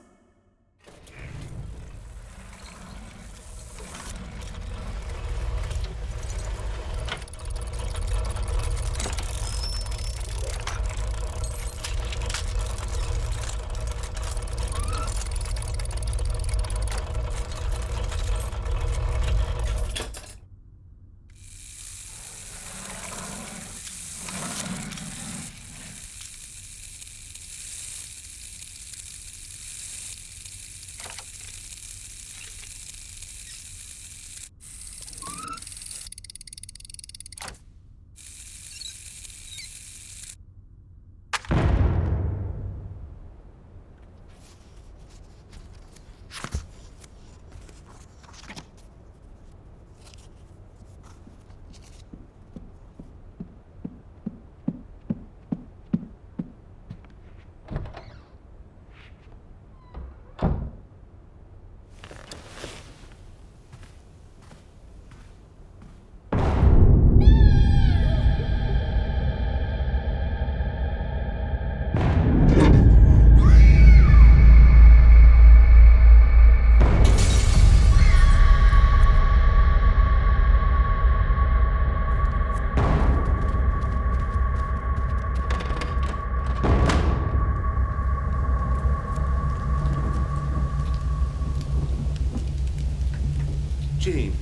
Jean,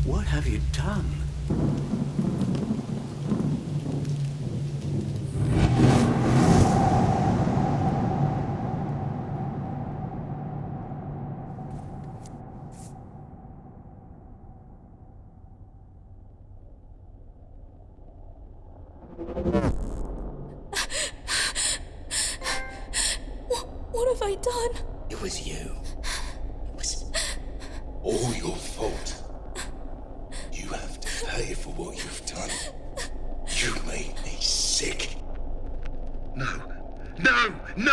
what have you done? What have I done? It was you. It was all your fault. You have to pay for what you've done. You made me sick. No. No! No!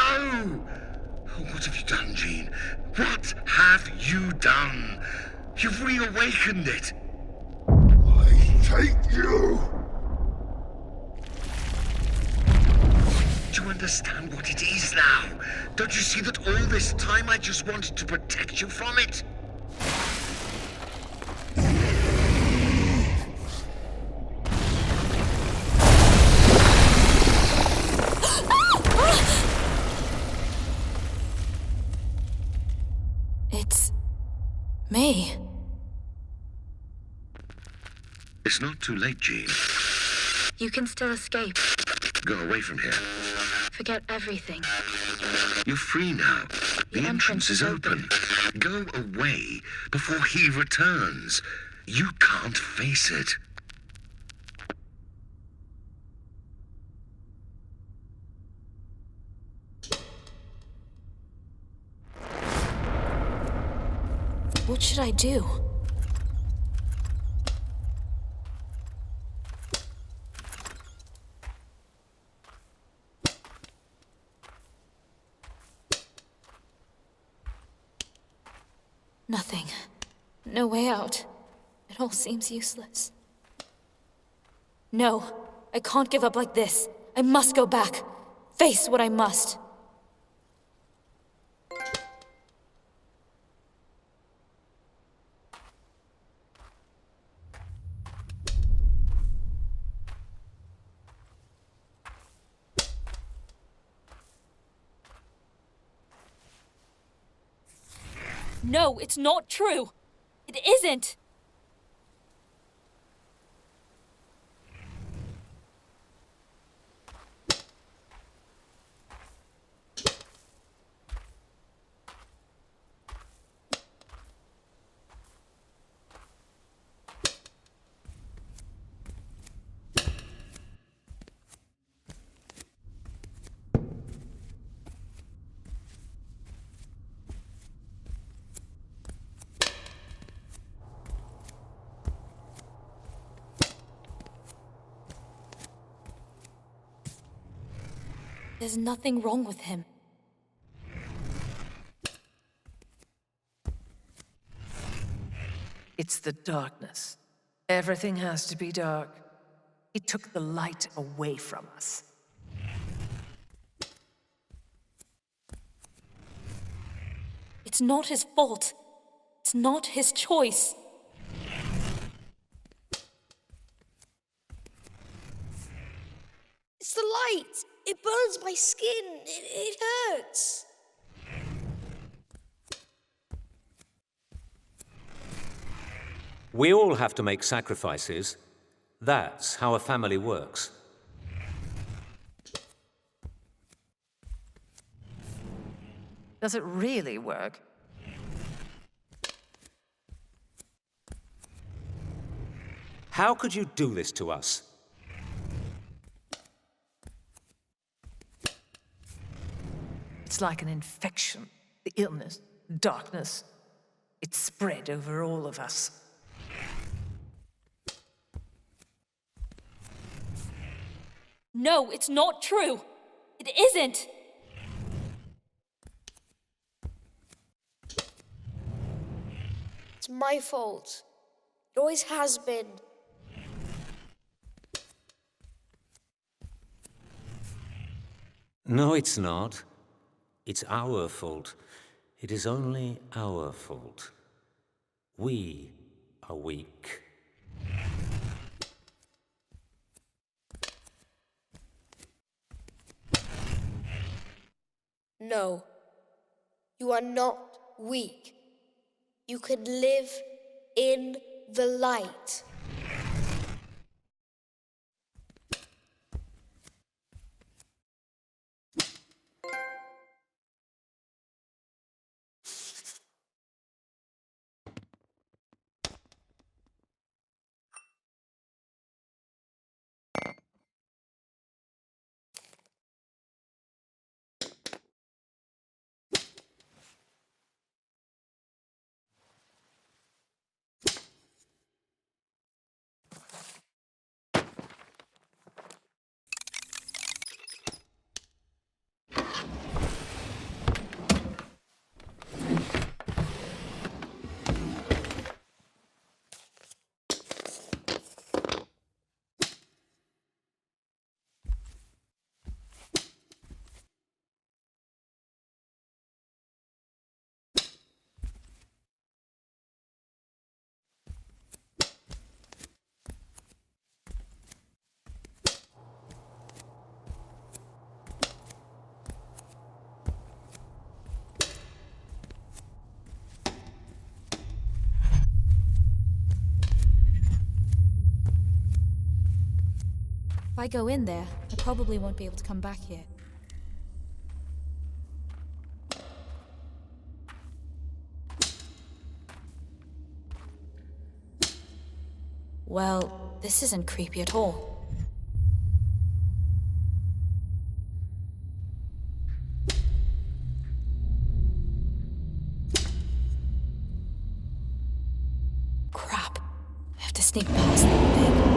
Oh, what have you done, Jean? What have you done? You've reawakened it. I hate you! Do you understand what it is now? Don't you see that all this time I just wanted to protect you from it? It's not too late, Jean. You can still escape. Go away from here. Forget everything. You're free now. The entrance is open. Go away before he returns. You can't face it. What should I do? Nothing. No way out. It all seems useless. No, I can't give up like this. I must go back. Face what I must. No, it's not true. It isn't. There's nothing wrong with him. It's the darkness. Everything has to be dark. He took the light away from us. It's not his fault. It's not his choice. It's the light. It burns my skin. It hurts. We all have to make sacrifices. That's how a family works. Does it really work? How could you do this to us? It's like an infection. The illness, darkness. It's spread over all of us. No, it's not true. It isn't. It's my fault. It always has been. No, it's not. It's our fault. It is only our fault. We are weak. No, you are not weak. You can live in the light. If I go in there, I probably won't be able to come back here. Well, this isn't creepy at all. Crap. I have to sneak past that thing.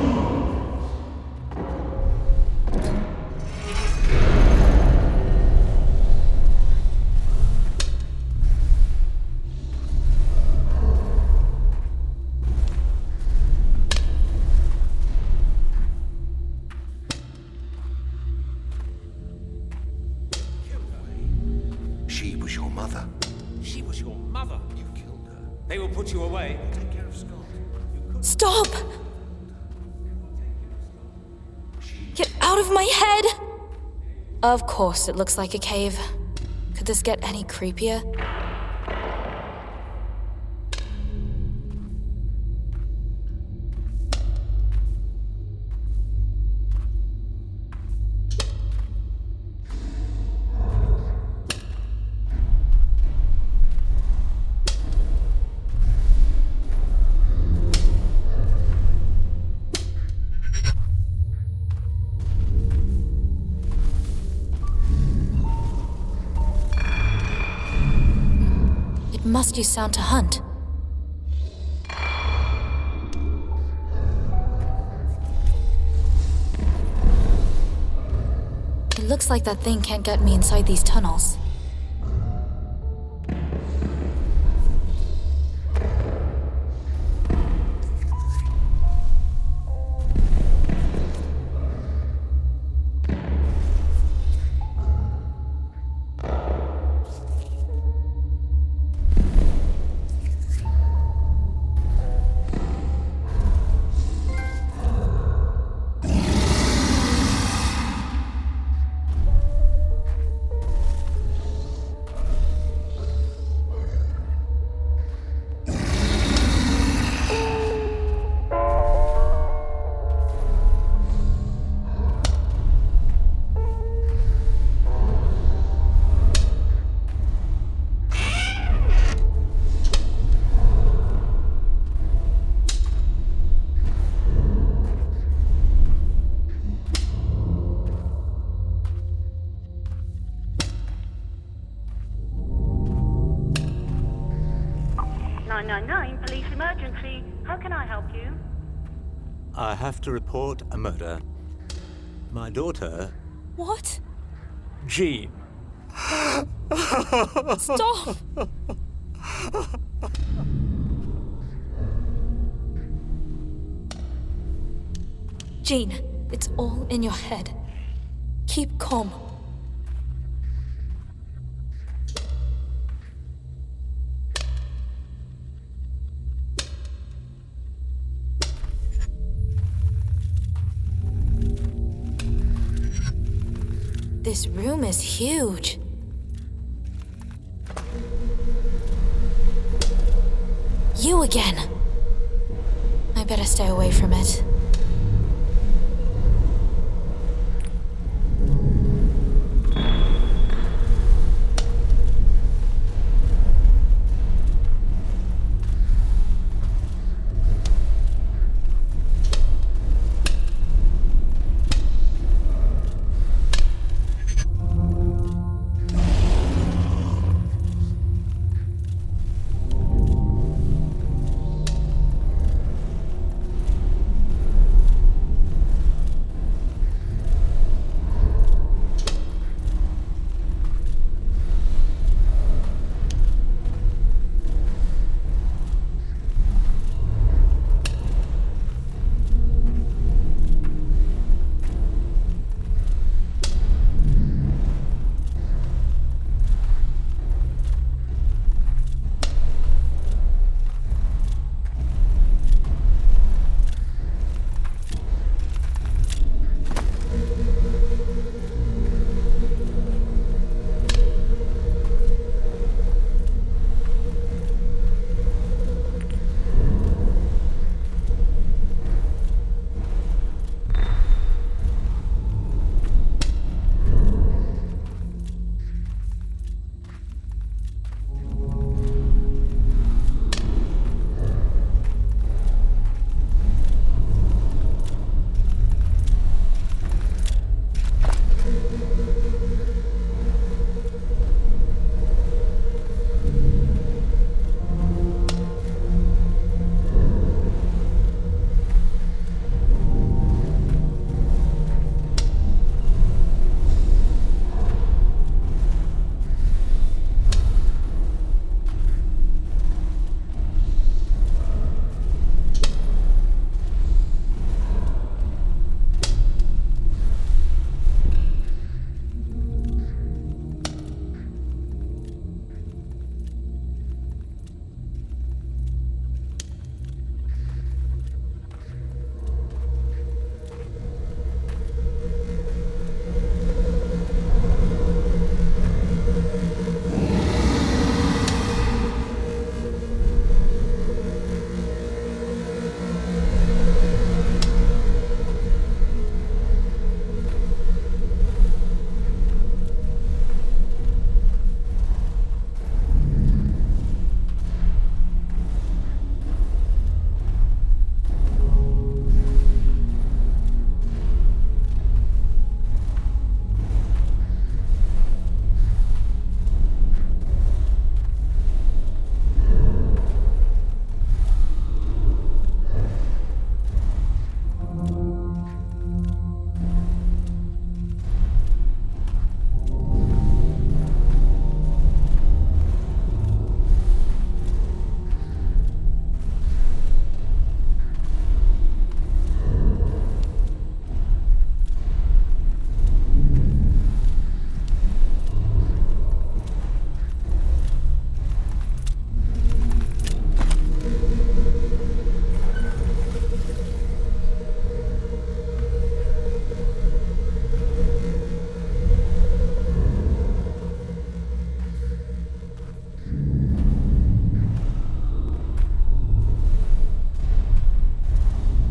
She was your mother. She was your mother. You killed her. They will put you away. Take care of Scott. Stop! Get out of my head! Of course, it looks like a cave. Could this get any creepier? Must use sound to hunt. It looks like that thing can't get me inside these tunnels. Police emergency. How can I help you? I have to report a murder. My daughter, What? Jean. Stop! Jean, it's all in your head. Keep calm. This room is huge. You again. I better stay away from it.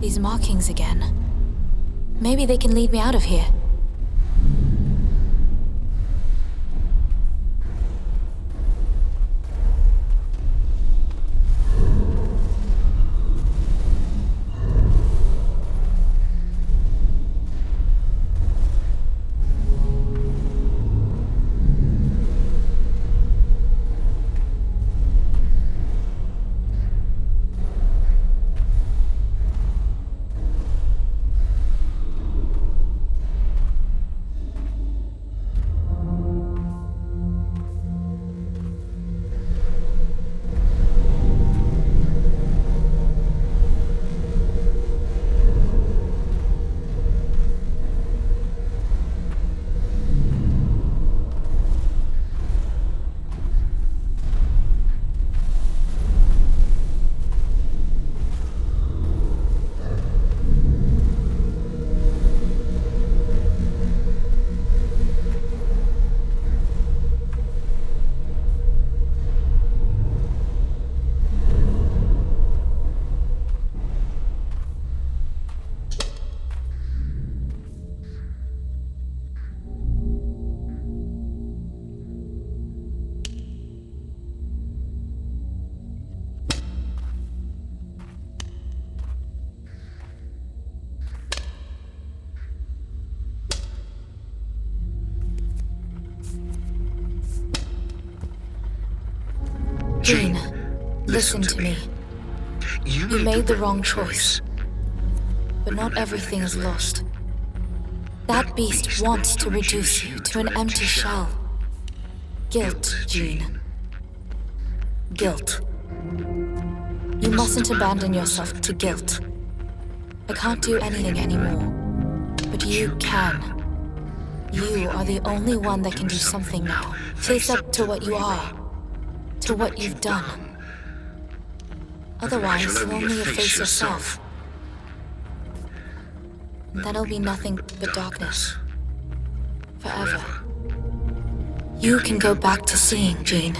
These markings again. Maybe they can lead me out of here. Jean, listen to me. You made the wrong choice. But not everything is lost. That beast wants to reduce you to an empty shell. Guilt, Jean. Guilt. You mustn't abandon yourself to guilt. I can't do anything anymore. But you can. You are the only one that can do something now. Face up to what you are. To what you've done. Otherwise, you'll only efface yourself. And that'll be nothing but darkness. Forever. You can go back to seeing, Jean.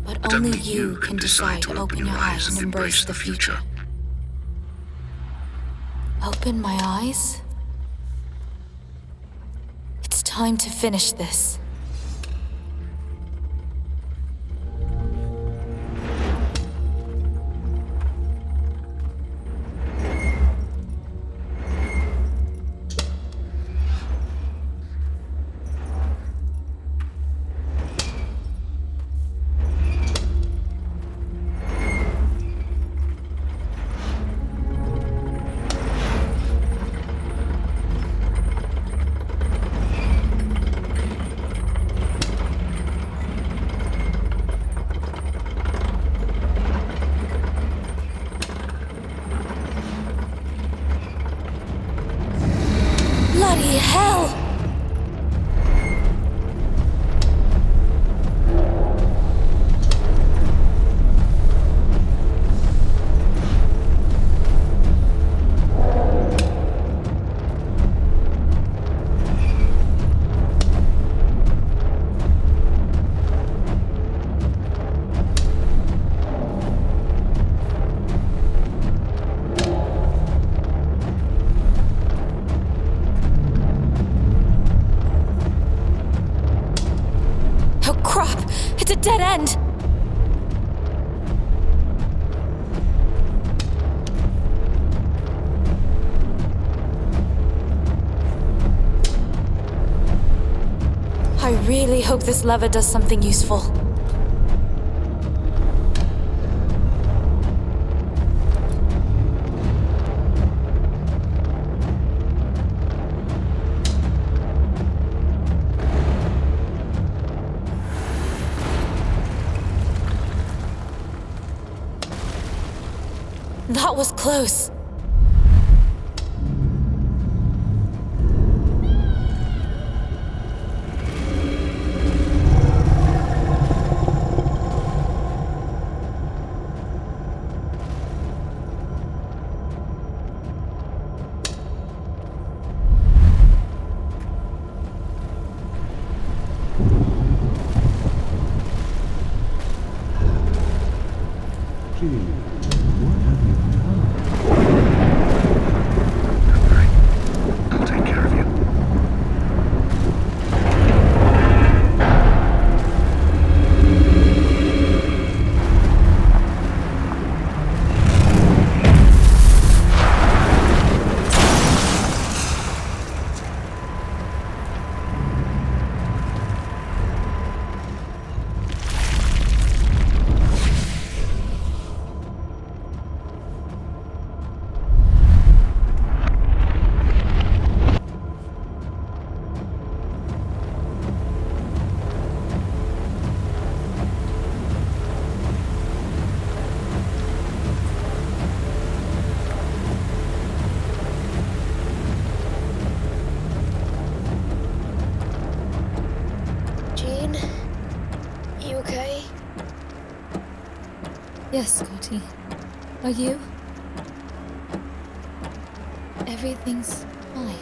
But only you can decide to open your eyes and embrace the future. Open my eyes? It's time to finish this. Bloody hell! It's a dead end! I really hope this lever does something useful. That was close. Jean, what have you done? Yes, Scotty. Are you? Everything's fine.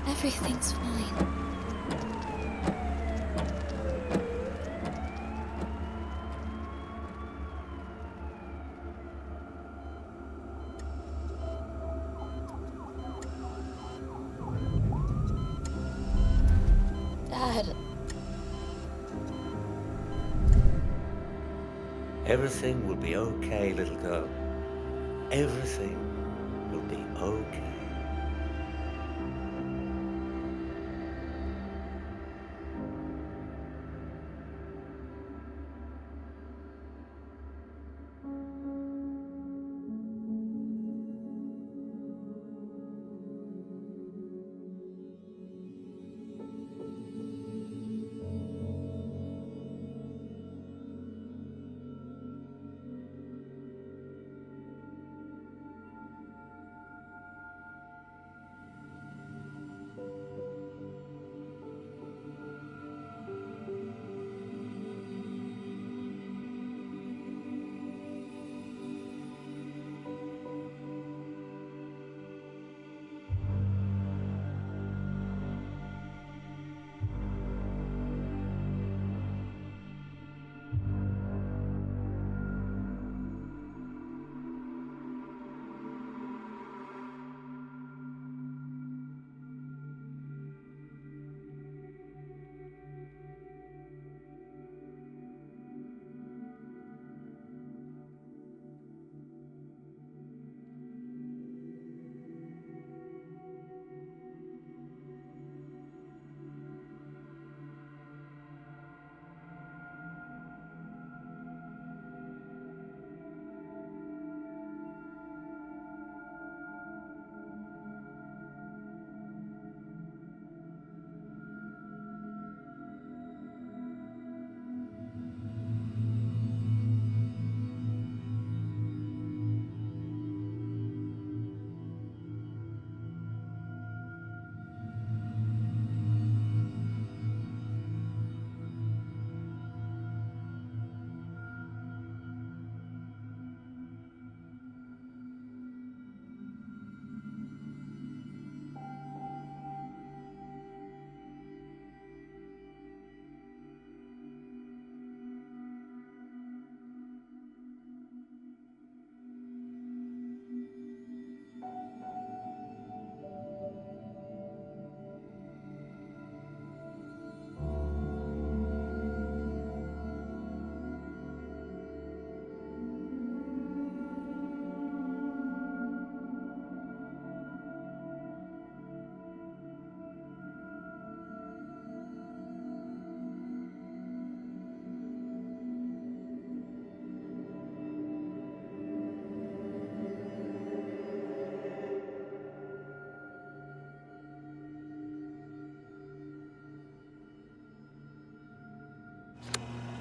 Everything's fine. Dad. Everything will be okay, little girl. Everything will be okay.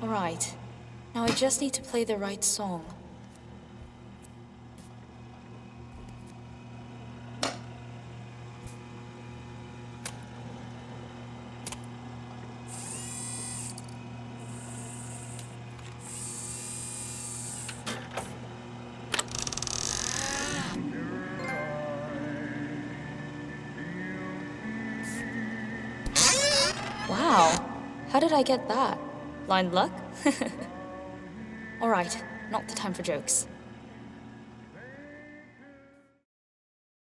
Alright. Now I just need to play the right song. Wow. How did I get that? Blind luck? Alright, not the time for jokes.